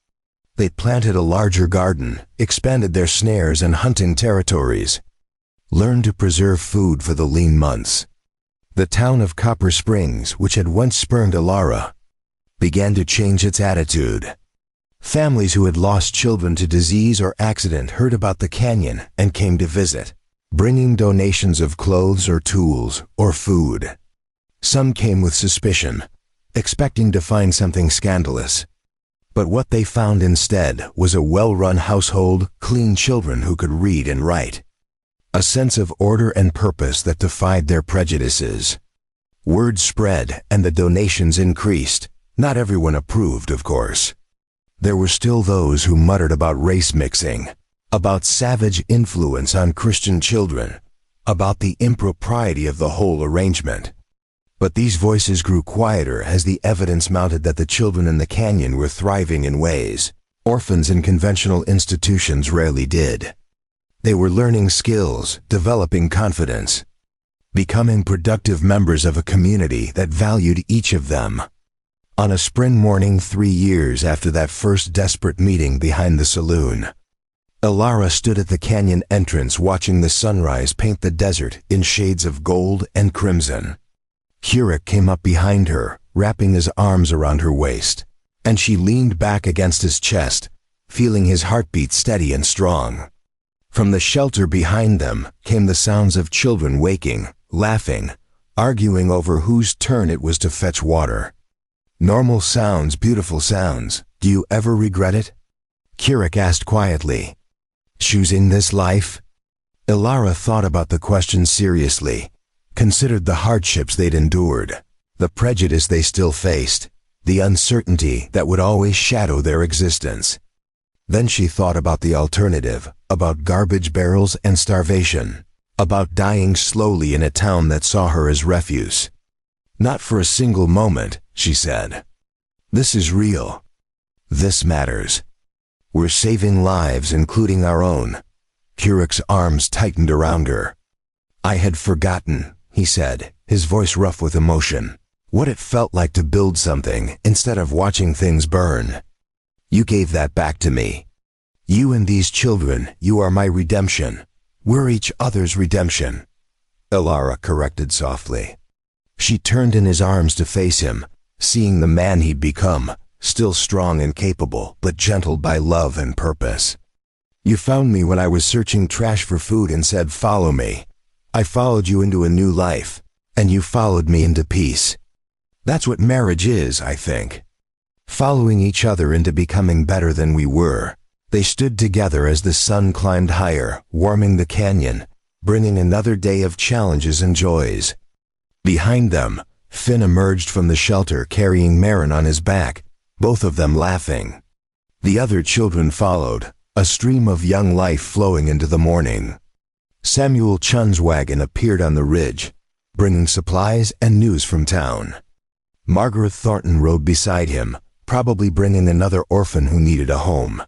They planted a larger garden, expanded their snares and hunting territories, learned to preserve food for the lean months. The town of Copper Springs, which had once spurned Ilara, began to change its attitude. Families who had lost children to disease or accident heard about the canyon and came to visit, bringing donations of clothes or tools or food. Some came with suspicion, expecting to find something scandalous. But what they found instead was a well-run household, clean children who could read and write. A sense of order and purpose that defied their prejudices. Word spread and the donations increased. Not everyone approved, of course. There were still those who muttered about race mixing, about savage influence on Christian children, about the impropriety of the whole arrangement. But these voices grew quieter as the evidence mounted that the children in the canyon were thriving in ways orphans in conventional institutions rarely did. They were learning skills, developing confidence, becoming productive members of a community that valued each of them. On a spring morning 3 years after that first desperate meeting behind the saloon, Ilara stood at the canyon entrance watching the sunrise paint the desert in shades of gold and crimson. Kirik came up behind her, wrapping his arms around her waist, and she leaned back against his chest, feeling his heartbeat steady and strong. From the shelter behind them came the sounds of children waking, laughing, arguing over whose turn it was to fetch water. Normal sounds, beautiful sounds. Do you ever regret it? Kirik asked quietly. Choosing this life? Ilara thought about the question seriously, considered the hardships they'd endured, the prejudice they still faced, the uncertainty that would always shadow their existence. Then she thought about the alternative, about garbage barrels and starvation, about dying slowly in a town that saw her as refuse. Not for a single moment, she said. This is real. This matters. We're saving lives, including our own. Kirik's arms tightened around her. I had forgotten, he said, his voice rough with emotion, what it felt like to build something instead of watching things burn. You gave that back to me. You and these children, you are my redemption. We're each other's redemption. Ilara corrected softly. She turned in his arms to face him, seeing the man he'd become, still strong and capable, but gentled by love and purpose. You found me when I was searching trash for food and said, follow me. I followed you into a new life, and you followed me into peace. That's what marriage is, I think. Following each other into becoming better than we were. They stood together as the sun climbed higher, warming the canyon, bringing another day of challenges and joys. Behind them, Finn emerged from the shelter carrying Marin on his back, both of them laughing. The other children followed, a stream of young life flowing into the morning. Samuel Chun's wagon appeared on the ridge, bringing supplies and news from town. Margaret Thornton rode beside him, probably bringing another orphan who needed a home.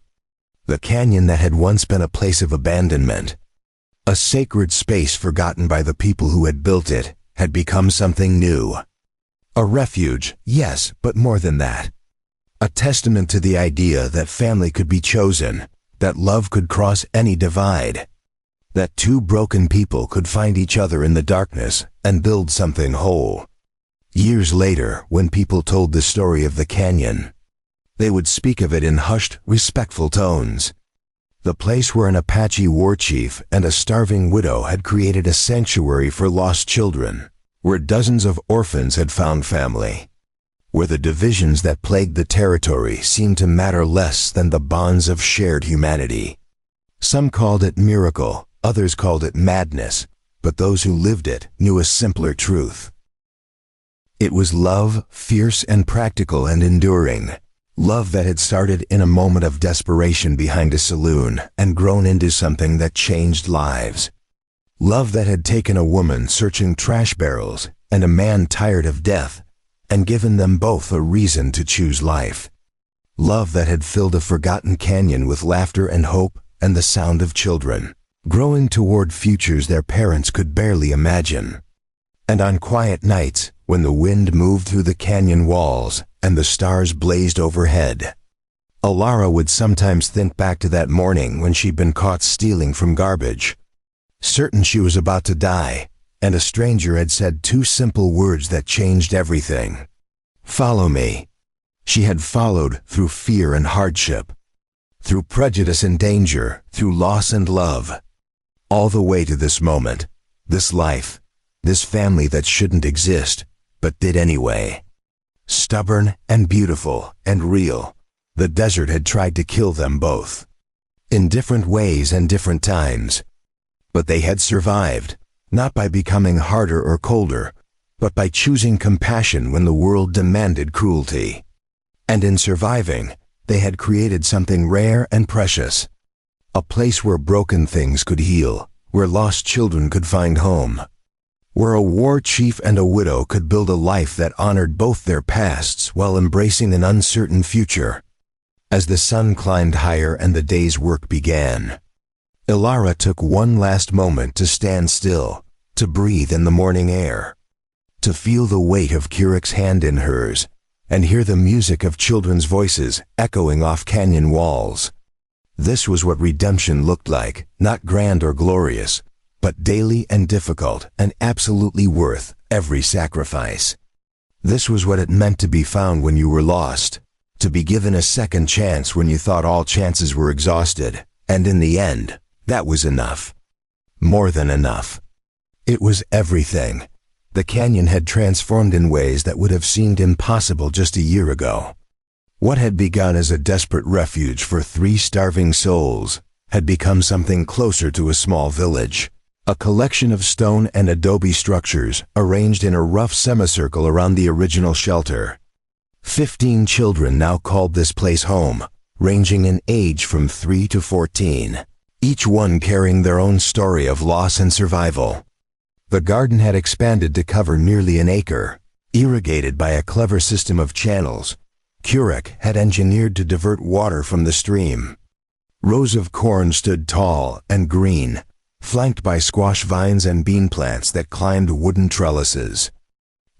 The canyon that had once been a place of abandonment, a sacred space forgotten by the people who had built it, had become something new. A refuge, yes, but more than that. A testament to the idea that family could be chosen, that love could cross any divide, that two broken people could find each other in the darkness and build something whole. Years later, when people told the story of the canyon, they would speak of it in hushed, respectful tones. The place where an Apache warchief and a starving widow had created a sanctuary for lost children, where dozens of orphans had found family, where the divisions that plagued the territory seemed to matter less than the bonds of shared humanity. Some called it miracle, others called it madness, but those who lived it knew a simpler truth. It was love, fierce and practical and enduring. Love that had started in a moment of desperation behind a saloon and grown into something that changed lives. Love that had taken a woman searching trash barrels and a man tired of death and given them both a reason to choose life. Love that had filled a forgotten canyon with laughter and hope and the sound of children, growing toward futures their parents could barely imagine. And on quiet nights, when the wind moved through the canyon walls and the stars blazed overhead, Alara would sometimes think back to that morning when she'd been caught stealing from garbage, certain she was about to die, and a stranger had said two simple words that changed everything. "Follow me." She had followed through fear and hardship, through prejudice and danger, through loss and love, all the way to this moment, this life, this family that shouldn't exist, but did anyway. Stubborn and beautiful and real, the desert had tried to kill them both, in different ways and different times. But they had survived, not by becoming harder or colder, but by choosing compassion when the world demanded cruelty. And in surviving, they had created something rare and precious, a place where broken things could heal, where lost children could find home, where a war chief and a widow could build a life that honored both their pasts while embracing an uncertain future. As the sun climbed higher and the day's work began, Alara took one last moment to stand still, to breathe in the morning air, to feel the weight of Curic's hand in hers, and hear the music of children's voices echoing off canyon walls. This was what redemption looked like, not grand or glorious, but daily and difficult and absolutely worth every sacrifice. This was what it meant to be found when you were lost, to be given a second chance when you thought all chances were exhausted, and in the end, that was enough. More than enough. It was everything. The canyon had transformed in ways that would have seemed impossible just a year ago. What had begun as a desperate refuge for 3 starving souls had become something closer to a small village, a collection of stone and adobe structures arranged in a rough semicircle around the original shelter. 15 children now called this place home, ranging in age from 3 to 14, each one carrying their own story of loss and survival. The garden had expanded to cover nearly an acre, irrigated by a clever system of channels Curic had engineered to divert water from the stream. Rows of corn stood tall and green, flanked by squash vines and bean plants that climbed wooden trellises.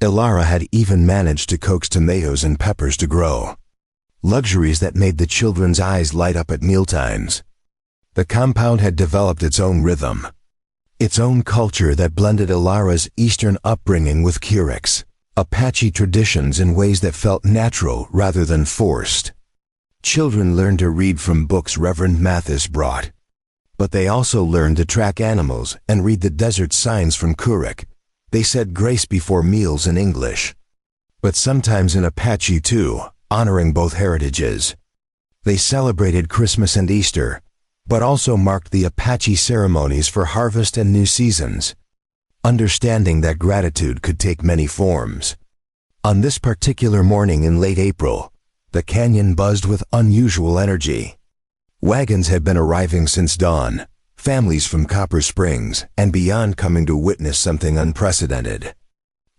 Alara had even managed to coax tomatoes and peppers to grow, luxuries that made the children's eyes light up at mealtimes. The compound had developed its own rhythm, its own culture that blended Alara's Eastern upbringing with Curic's Apache traditions in ways that felt natural rather than forced. Children learned to read from books Reverend Mathis brought, but they also learned to track animals and read the desert signs from Curic. They said grace before meals in English, but sometimes in Apache too, honoring both heritages. They celebrated Christmas and Easter, but also marked the Apache ceremonies for harvest and new seasons, understanding that gratitude could take many forms. On this particular morning in late April, the canyon buzzed with unusual energy. Wagons had been arriving since dawn, families from Copper Springs and beyond coming to witness something unprecedented.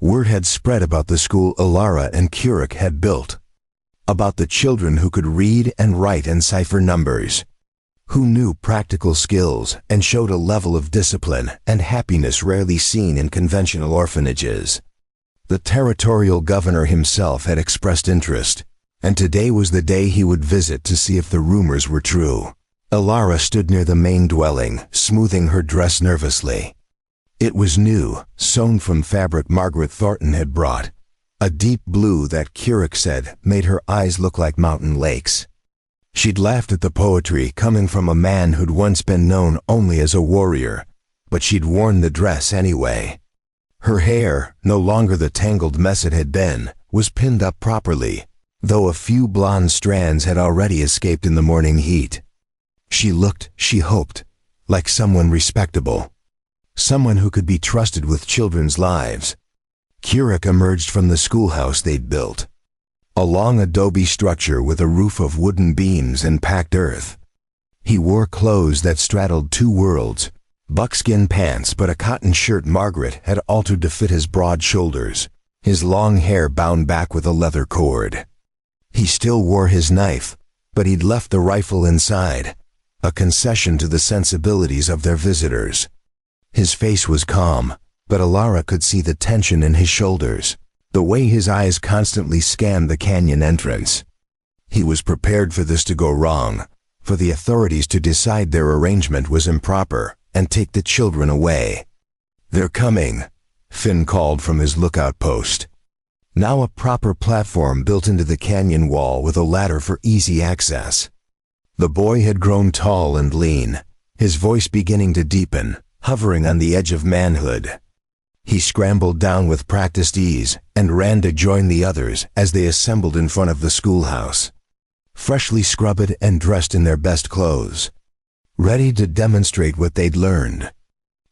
Word had spread about the school Alara and Curic had built, about the children who could read and write and cipher numbers, who knew practical skills and showed a level of discipline and happiness rarely seen in conventional orphanages. The territorial governor himself had expressed interest, and today was the day he would visit to see if the rumors were true. Alara stood near the main dwelling, smoothing her dress nervously. It was new, sewn from fabric Margaret Thornton had brought, a deep blue that Curic said made her eyes look like mountain lakes. She'd laughed at the poetry coming from a man who'd once been known only as a warrior, but she'd worn the dress anyway. Her hair, no longer the tangled mess it had been, was pinned up properly, though a few blonde strands had already escaped in the morning heat. She looked, she hoped, like someone respectable, someone who could be trusted with children's lives. Curic emerged from the schoolhouse they'd built, a long adobe structure with a roof of wooden beams and packed earth. He wore clothes that straddled 2 worlds, buckskin pants but a cotton shirt Margaret had altered to fit his broad shoulders, his long hair bound back with a leather cord. He still wore his knife, but he'd left the rifle inside, a concession to the sensibilities of their visitors. His face was calm, but Alara could see the tension in his shoulders, the way his eyes constantly scanned the canyon entrance. He was prepared for this to go wrong, for the authorities to decide their arrangement was improper and take the children away. "They're coming," Finn called from his lookout post. Now a proper platform built into the canyon wall with a ladder for easy access. The boy had grown tall and lean, his voice beginning to deepen, hovering on the edge of manhood. He scrambled down with practiced ease and ran to join the others as they assembled in front of the schoolhouse, freshly scrubbed and dressed in their best clothes, ready to demonstrate what they'd learned.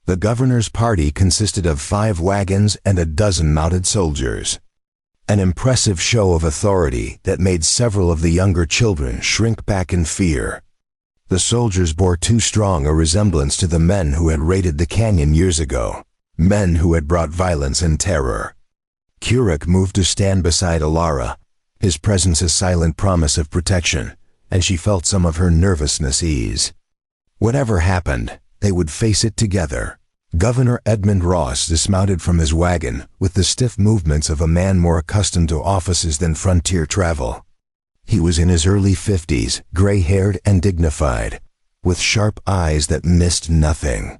The governor's party consisted of 5 wagons and a dozen mounted soldiers, an impressive show of authority that made several of the younger children shrink back in fear. The soldiers bore too strong a resemblance to the men who had raided the canyon years ago, men who had brought violence and terror. Kuruk moved to stand beside Alara, his presence a silent promise of protection, and she felt some of her nervousness ease. Whatever happened, they would face it together. Governor Edmund Ross dismounted from his wagon with the stiff movements of a man more accustomed to offices than frontier travel. He was in his early 50s, gray-haired and dignified, with sharp eyes that missed nothing.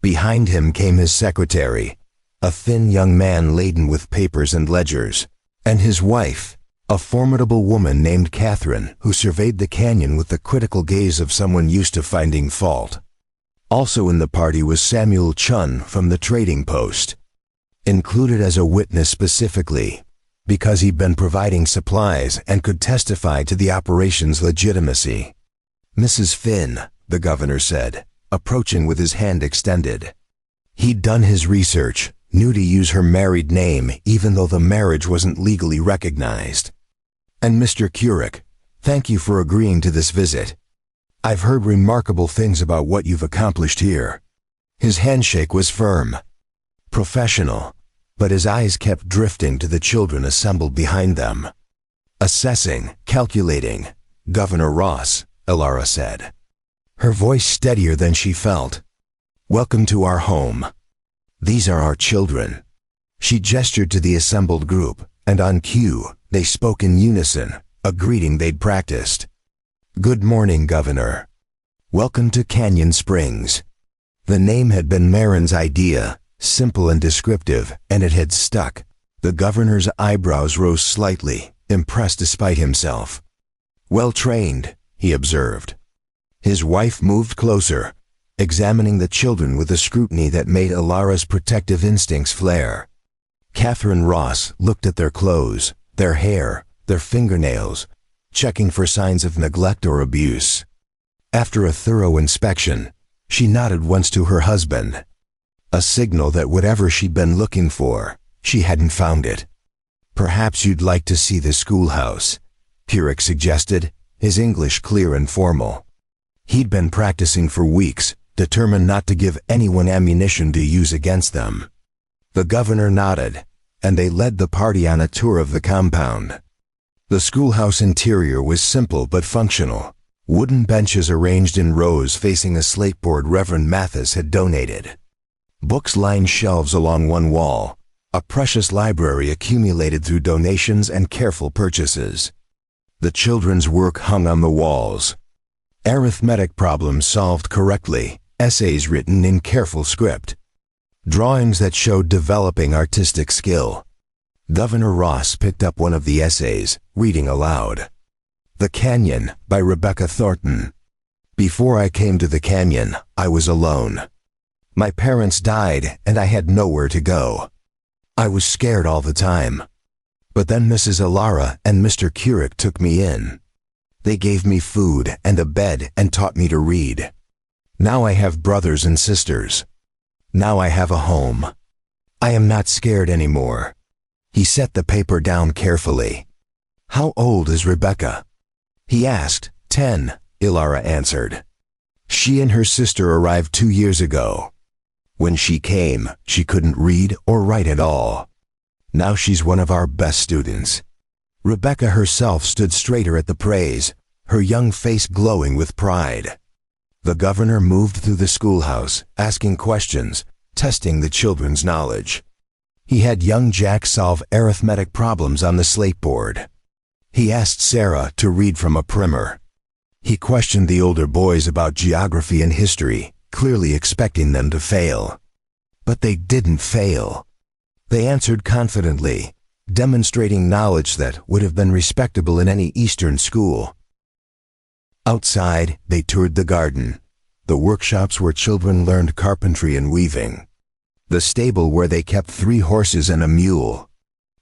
Behind him came his secretary, a thin young man laden with papers and ledgers, and his wife, a formidable woman named Catherine, who surveyed the canyon with the critical gaze of someone used to finding fault. Also in the party was Samuel Chun from the trading post, included as a witness specifically, because he'd been providing supplies and could testify to the operation's legitimacy. "Mrs. Finn," the governor said, approaching with his hand extended. He'd done his research, knew to use her married name even though the marriage wasn't legally recognized. "And Mr. Kuruk, thank you for agreeing to this visit. I've heard remarkable things about what you've accomplished here." His handshake was firm, professional, but his eyes kept drifting to the children assembled behind them. "Assessing, calculating, Governor Ross," Alara said, her voice steadier than she felt. "Welcome to our home. These are our children." She gestured to the assembled group, and on cue, they spoke in unison, a greeting they'd practiced. "Good morning, Governor. Welcome to Canyon Springs." The name had been Marin's idea, simple and descriptive, and it had stuck. The governor's eyebrows rose slightly, impressed despite himself. "Well trained," he observed. His wife moved closer, examining the children with a scrutiny that made Alara's protective instincts flare. Catherine Ross looked at their clothes, their hair, their fingernails, checking for signs of neglect or abuse. After a thorough inspection, she nodded once to her husband, a signal that whatever she'd been looking for, she hadn't found it. "Perhaps you'd like to see the schoolhouse," Kuruk suggested, his English clear and formal. He'd been practicing for weeks, determined not to give anyone ammunition to use against them. The governor nodded, and they led the party on a tour of the compound. The schoolhouse interior was simple but functional, wooden benches arranged in rows facing a slateboard Reverend Mathis had donated. Books lined shelves along one wall, a precious library accumulated through donations and careful purchases. The children's work hung on the walls. Arithmetic problems solved correctly, essays written in careful script, drawings that showed developing artistic skill. Governor Ross picked up one of the essays, reading aloud. "The Canyon," by Rebecca Thornton. "Before I came to the canyon, I was alone. My parents died and I had nowhere to go. I was scared all the time. But then Mrs. Alara and Mr. Kuruk took me in. They gave me food and a bed and taught me to read. Now I have brothers and sisters. Now I have a home. I am not scared anymore." He set the paper down carefully. "How old is Rebecca?" he asked. 10, Ilara answered. "She and her sister arrived 2 years ago. When she came, she couldn't read or write at all. Now she's one of our best students." Rebecca herself stood straighter at the praise, her young face glowing with pride. The governor moved through the schoolhouse, asking questions, testing the children's knowledge. He had young Jack solve arithmetic problems on the slate board. He asked Sarah to read from a primer. He questioned the older boys about geography and history, clearly expecting them to fail. But they didn't fail. They answered confidently, demonstrating knowledge that would have been respectable in any Eastern school. Outside, they toured the garden, the workshops where children learned carpentry and weaving, the stable where they kept 3 horses and a mule,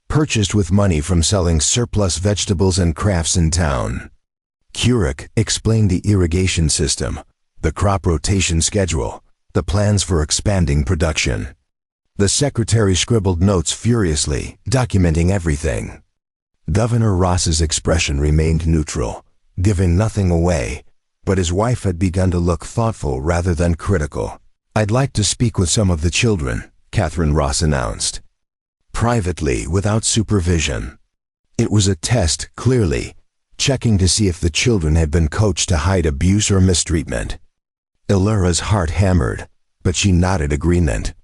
purchased with money from selling surplus vegetables and crafts in town. Kurek explained the irrigation system, the crop rotation schedule, the plans for expanding production. The secretary scribbled notes furiously, documenting everything. Governor Ross's expression remained neutral, giving nothing away, but his wife had begun to look thoughtful rather than critical. "I'd like to speak with some of the children," Catherine Ross announced. Privately, without supervision. It was a test, clearly, checking to see if the children had been coached to hide abuse or mistreatment. Elara's heart hammered, but she nodded agreement.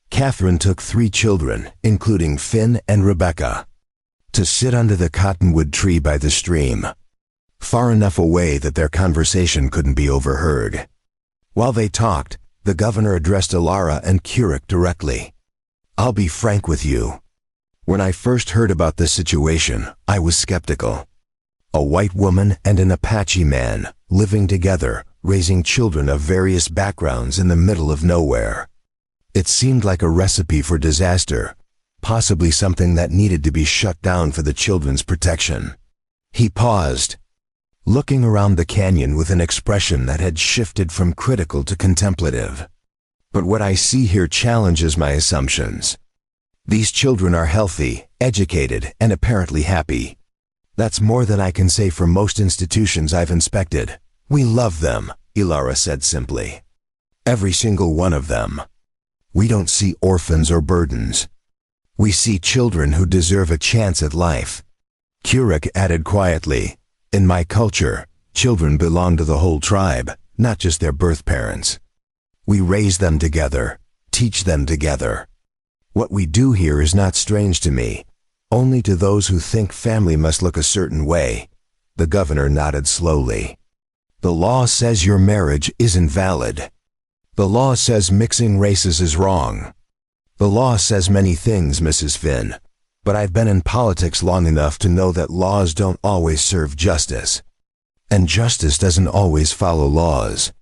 Catherine took 3 children, including Finn and Rebecca, to sit under the cottonwood tree by the stream, far enough away that their conversation couldn't be overheard. While they talked, the governor addressed Elara and Kurek directly. "I'll be frank with you. When I first heard about this situation, I was skeptical. A white woman and an Apache man, living together, raising children of various backgrounds in the middle of nowhere. It seemed like a recipe for disaster, possibly something that needed to be shut down for the children's protection." He paused, looking around the canyon with an expression that had shifted from critical to contemplative. "But what I see here challenges my assumptions. These children are healthy, educated, and apparently happy. That's more than I can say for most institutions I've inspected. We love them," Elara said simply. "Every single one of them. We don't see orphans or burdens. We see children who deserve a chance at life." Kurek added quietly, "In my culture, children belong to the whole tribe, not just their birth parents. We raise them together, teach them together. What we do here is not strange to me, only to those who think family must look a certain way." The governor nodded slowly. "The law says your marriage isn't valid. The law says mixing races is wrong. The law says many things, Mrs. Finn, but I've been in politics long enough to know that laws don't always serve justice. And justice doesn't always follow laws."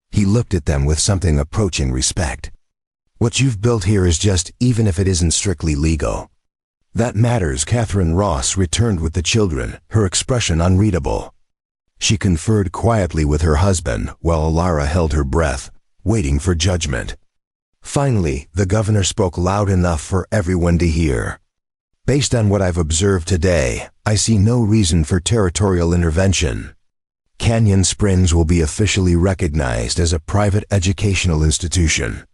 He looked at them with something approaching respect. "What you've built here is just, even if it isn't strictly legal." "That matters," Catherine Ross returned with the children, her expression unreadable. She conferred quietly with her husband while Elara held her breath, waiting for judgment. Finally, the governor spoke loud enough for everyone to hear. "Based on what I've observed today, I see no reason for territorial intervention. Canyon Springs will be officially recognized as a private educational institution,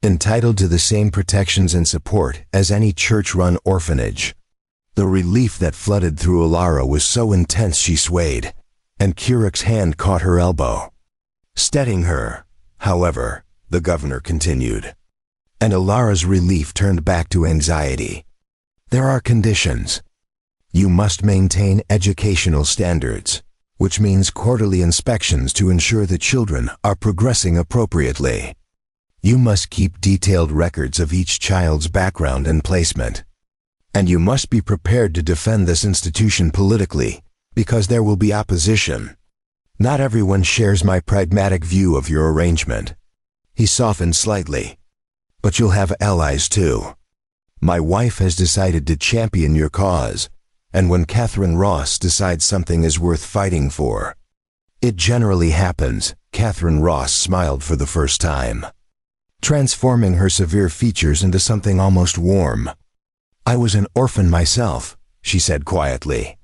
entitled to the same protections and support as any church-run orphanage." The relief that flooded through Elara was so intense she swayed, and Kurek's hand caught her elbow. Steadying her, however, the governor continued. And Elara's relief turned back to anxiety. "There are conditions. You must maintain educational standards, which means quarterly inspections to ensure the children are progressing appropriately. You must keep detailed records of each child's background and placement. And you must be prepared to defend this institution politically, because there will be opposition. Not everyone shares my pragmatic view of your arrangement." He softened slightly. "But you'll have allies too. My wife has decided to champion your cause, and when Catherine Ross decides something is worth fighting for, it generally happens." Catherine Ross smiled for the first time, transforming her severe features into something almost warm. "I was an orphan myself," she said quietly,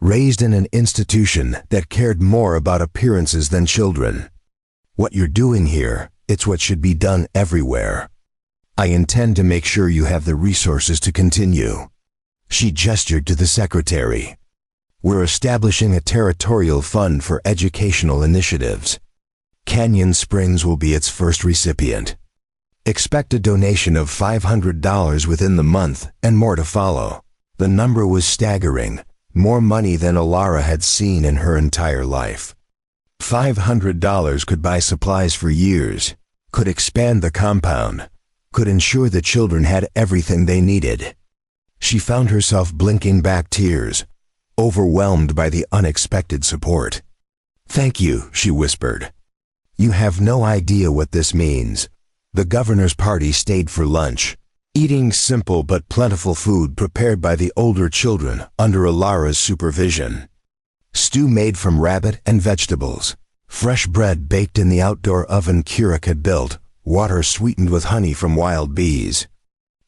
"raised in an institution that cared more about appearances than children. What you're doing here, it's what should be done everywhere. I intend to make sure you have the resources to continue." She gestured to the secretary. "We're establishing a territorial fund for educational initiatives." Canyon Springs will be its first recipient. Expect a donation of $500 within the month and more to follow. The number was staggering, more money than Alara had seen in her entire life. $500 could buy supplies for years, could expand the compound, could ensure the children had everything they needed. She found herself blinking back tears, overwhelmed by the unexpected support. "Thank you," she whispered. "You have no idea what this means." The governor's party stayed for lunch, eating simple but plentiful food prepared by the older children under Alara's supervision. Stew made from rabbit and vegetables, fresh bread baked in the outdoor oven Keurig had built, water sweetened with honey from wild bees.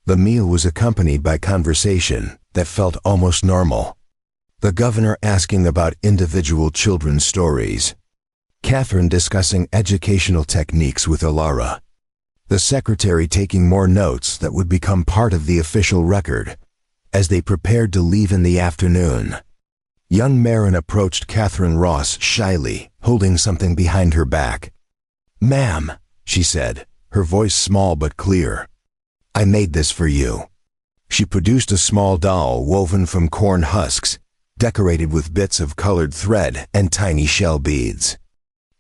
The meal was accompanied by conversation that felt almost normal. The governor asking about individual children's stories. Catherine discussing educational techniques with Alara. The secretary taking more notes that would become part of the official record as they prepared to leave in the afternoon. Young Marin approached Catherine Ross shyly, holding something behind her back. "Ma'am," she said, her voice small but clear. "I made this for you." She produced a small doll woven from corn husks, decorated with bits of colored thread and tiny shell beads.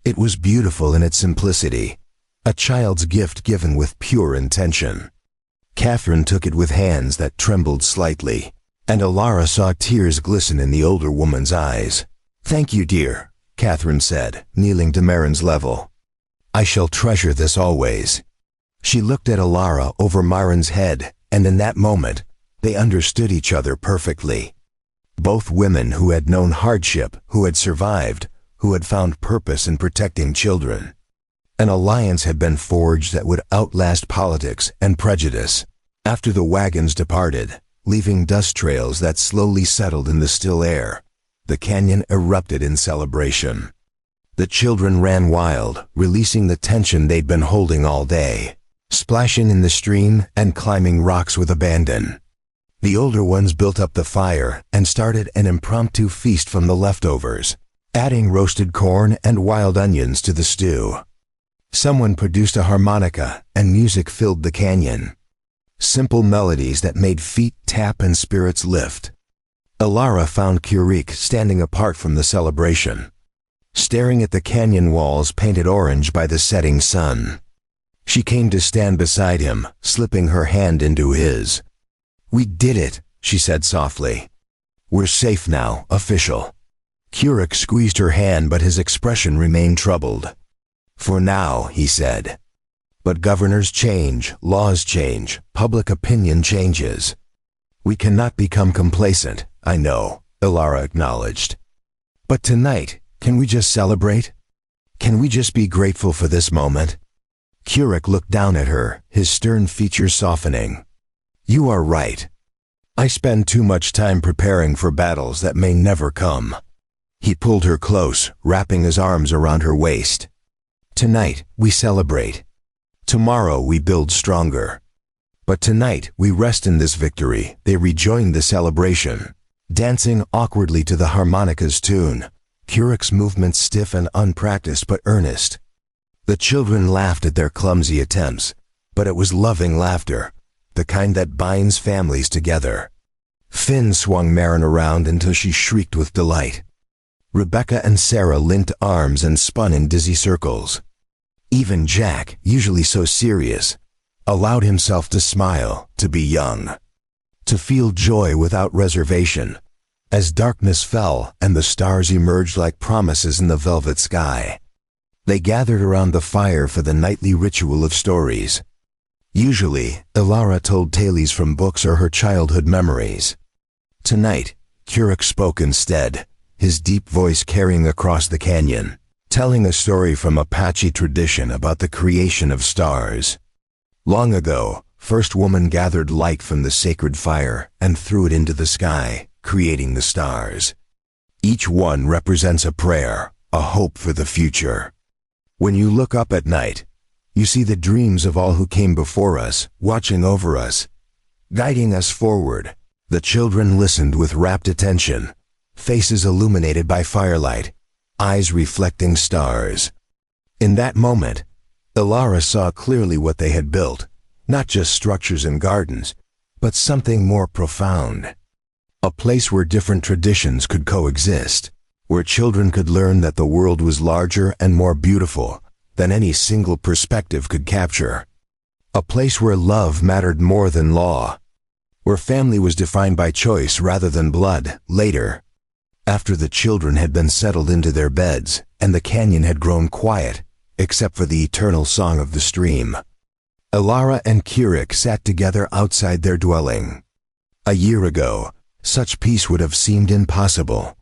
It was beautiful in its simplicity, a child's gift given with pure intention. Catherine took it with hands that trembled slightly, and Alara saw tears glisten in the older woman's eyes. "Thank you, dear," Catherine said, kneeling to Marin's level. "I shall treasure this always." She looked at Alara over Marin's head, and in that moment, they understood each other perfectly. Both women who had known hardship, who had survived, who had found purpose in protecting children. An alliance had been forged that would outlast politics and prejudice. After the wagons departed, leaving dust trails that slowly settled in the still air, the canyon erupted in celebration. The children ran wild, releasing the tension they'd been holding all day, splashing in the stream and climbing rocks with abandon. The older ones built up the fire and started an impromptu feast from the leftovers, adding roasted corn and wild onions to the stew. Someone produced a harmonica, and music filled the canyon. Simple melodies that made feet tap and spirits lift. Alara found Keurig standing apart from the celebration, staring at the canyon walls painted orange by the setting sun. She came to stand beside him, slipping her hand into his. "We did it," she said softly. "We're safe now, official." Keurig squeezed her hand, but his expression remained troubled. "For now," he said. "But governors change, laws change, public opinion changes. We cannot become complacent, I know," Alara acknowledged. "But tonight, can we just celebrate? Can we just be grateful for this moment?" Keurig looked down at her, his stern features softening. "You are right. I spend too much time preparing for battles that may never come." He pulled her close, wrapping his arms around her waist. "Tonight, we celebrate. Tomorrow, we build stronger. But tonight, we rest in this victory." They rejoined the celebration, dancing awkwardly to the harmonica's tune, Keurig's movements stiff and unpracticed but earnest. The children laughed at their clumsy attempts, but it was loving laughter, the kind that binds families together. Finn swung Marin around until she shrieked with delight. Rebecca and Sarah linked arms and spun in dizzy circles. Even Jack, usually so serious, allowed himself to smile, to be young, to feel joy without reservation, as darkness fell and the stars emerged like promises in the velvet sky. They gathered around the fire for the nightly ritual of stories. Usually, Alara told tales from books or her childhood memories. Tonight, Keurig spoke instead, his deep voice carrying across the canyon, telling a story from Apache tradition about the creation of stars. Long ago, first woman gathered light from the sacred fire and threw it into the sky, creating the stars. Each one represents a prayer, a hope for the future. When you look up at night, you see the dreams of all who came before us, watching over us, guiding us forward. The children listened with rapt attention, faces illuminated by firelight, eyes reflecting stars. In that moment, Ilara saw clearly what they had built, not just structures and gardens, but something more profound. A place where different traditions could coexist, where children could learn that the world was larger and more beautiful than any single perspective could capture. A place where love mattered more than law, where family was defined by choice rather than blood. Later, after the children had been settled into their beds and the canyon had grown quiet, except for the eternal song of the stream, Ilara and Kirik sat together outside their dwelling. A year ago, such peace would have seemed impossible.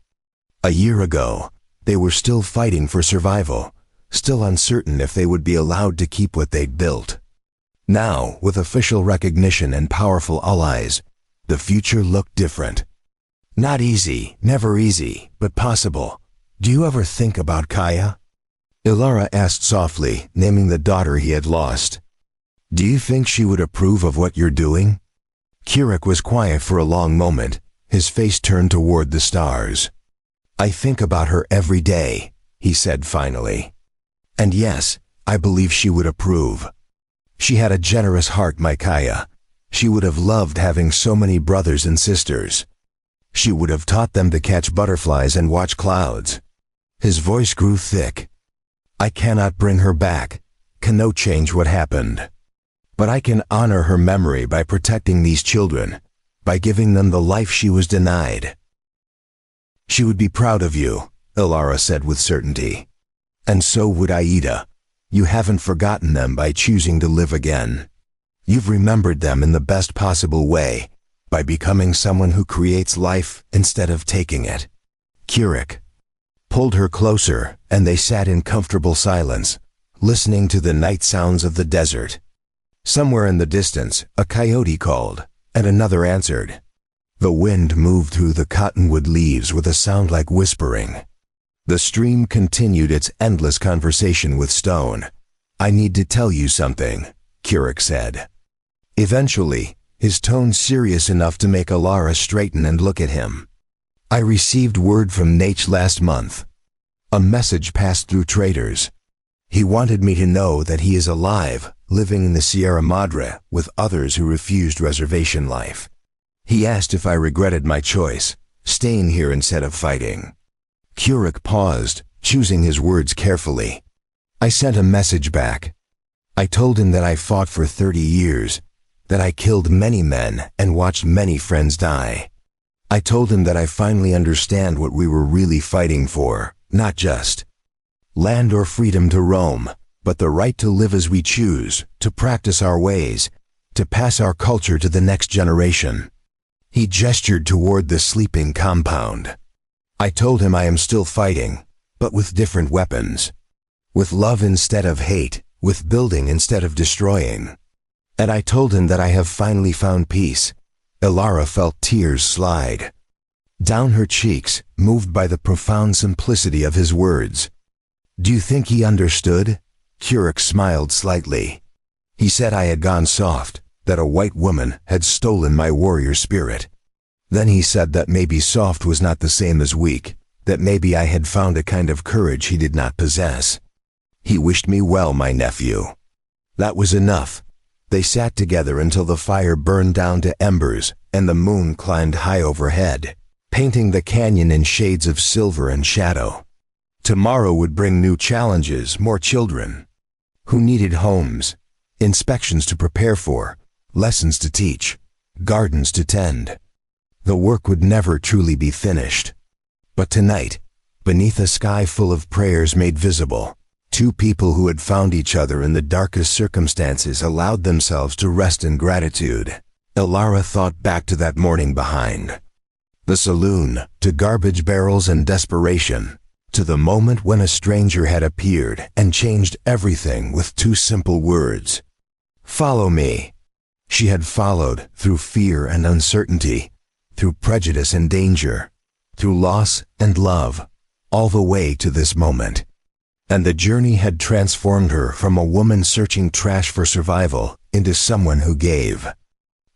A year ago, they were still fighting for survival, still uncertain if they would be allowed to keep what they'd built. Now, with official recognition and powerful allies, the future looked different. Not easy, never easy, but possible. Do you ever think about Kaya? Ilara asked softly, naming the daughter he had lost. Do you think she would approve of what you're doing? Kirik was quiet for a long moment, his face turned toward the stars. I think about her every day, he said finally. And yes, I believe she would approve. She had a generous heart, my Kaya. She would have loved having so many brothers and sisters. She would have taught them to catch butterflies and watch clouds. His voice grew thick. I cannot bring her back, cannot change what happened. But I can honor her memory by protecting these children, by giving them the life she was denied. She would be proud of you, Ilara said with certainty. And so would Aida. You haven't forgotten them by choosing to live again. You've remembered them in the best possible way, by becoming someone who creates life instead of taking it. Kirik pulled her closer, and they sat in comfortable silence, listening to the night sounds of the desert. Somewhere in the distance, a coyote called, and another answered. The wind moved through the cottonwood leaves with a sound like whispering. The stream continued its endless conversation with stone. I need to tell you something, Kirik said. Eventually, his tone serious enough to make Ilara straighten and look at him. I received word from Nate last month. A message passed through traders. He wanted me to know that he is alive, living in the Sierra Madre with others who refused reservation life. He asked if I regretted my choice, staying here instead of fighting. Kirik paused, choosing his words carefully. I sent a message back. I told him that I fought for 30 years, that I killed many men and watched many friends die. I told him that I finally understand what we were really fighting for, not just land or freedom to roam, but the right to live as we choose, to practice our ways, to pass our culture to the next generation. He gestured toward the sleeping compound. I told him I am still fighting, but with different weapons. With love instead of hate, with building instead of destroying. And I told him that I have finally found peace. Ilara felt tears slide down her cheeks, moved by the profound simplicity of his words. Do you think he understood? Kirik smiled slightly. He said I had gone soft, that a white woman had stolen my warrior spirit. Then he said that maybe soft was not the same as weak, that maybe I had found a kind of courage he did not possess. He wished me well, my nephew. That was enough. They sat together until the fire burned down to embers and the moon climbed high overhead, painting the canyon in shades of silver and shadow. Tomorrow would bring new challenges, more children who needed homes, inspections to prepare for, lessons to teach, gardens to tend. The work would never truly be finished. But tonight, beneath a sky full of prayers made visible, two people who had found each other in the darkest circumstances allowed themselves to rest in gratitude. Ilara thought back to that morning behind the saloon, to garbage barrels and desperation, to the moment when a stranger had appeared and changed everything with two simple words. Follow me. She had followed through fear and uncertainty, through prejudice and danger, through loss and love, all the way to this moment. And the journey had transformed her from a woman searching trash for survival into someone who gave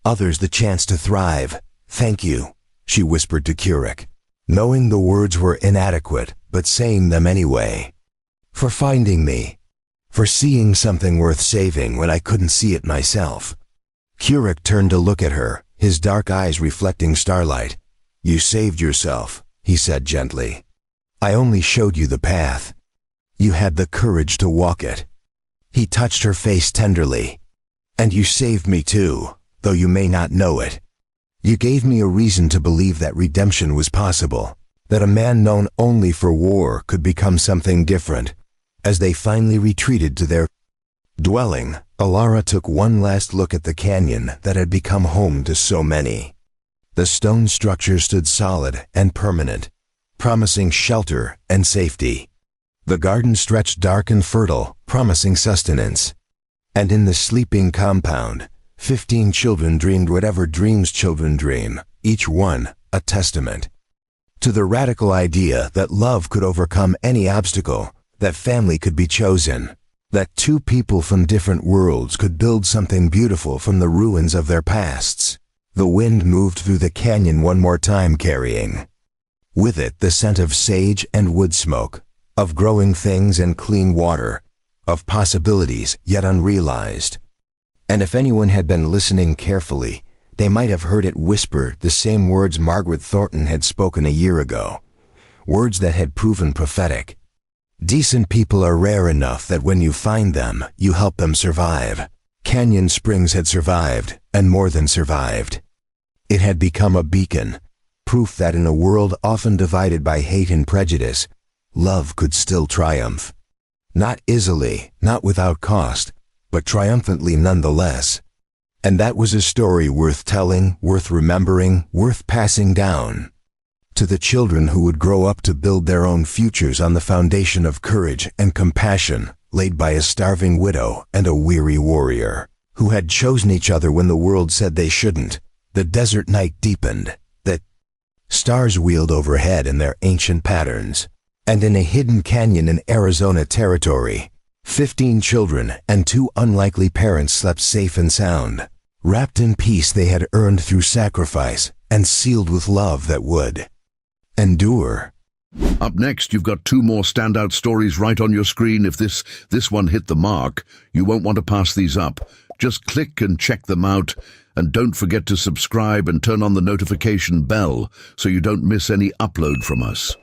others the chance to thrive. Thank you, she whispered to Kirik, knowing the words were inadequate, but saying them anyway. For finding me, for seeing something worth saving when I couldn't see it myself. Kuruk turned to look at her, his dark eyes reflecting starlight. You saved yourself, he said gently. I only showed you the path. You had the courage to walk it. He touched her face tenderly. And you saved me too, though you may not know it. You gave me a reason to believe that redemption was possible, that a man known only for war could become something different. As they finally retreated to their dwelling, Alara took one last look at the canyon that had become home to so many. The stone structure stood solid and permanent, promising shelter and safety. The garden stretched dark and fertile, promising sustenance. And in the sleeping compound, 15 children dreamed whatever dreams children dream, each one a testament to the radical idea that love could overcome any obstacle, that family could be chosen, that two people from different worlds could build something beautiful from the ruins of their pasts. The wind moved through the canyon one more time, carrying with it the scent of sage and wood smoke, of growing things and clean water, of possibilities yet unrealized. And if anyone had been listening carefully, they might have heard it whisper the same words Margaret Thornton had spoken a year ago, words that had proven prophetic. Decent people are rare enough that when you find them, you help them survive. Canyon Springs had survived, and more than survived. It had become a beacon, proof that in a world often divided by hate and prejudice, love could still triumph. Not easily, not without cost, but triumphantly nonetheless. And that was a story worth telling, worth remembering, worth passing down to the children who would grow up to build their own futures on the foundation of courage and compassion laid by a starving widow and a weary warrior who had chosen each other when the world said they shouldn't. The desert night deepened, the stars wheeled overhead in their ancient patterns, and in a hidden canyon in Arizona territory, 15 children and 2 unlikely parents slept safe and sound, wrapped in peace they had earned through sacrifice and sealed with love that would endure. Up next, you've got 2 more standout stories right on your screen. If this one hit the mark, you won't want to pass these up. Just click and check them out. And don't forget to subscribe and turn on the notification bell so you don't miss any upload from us.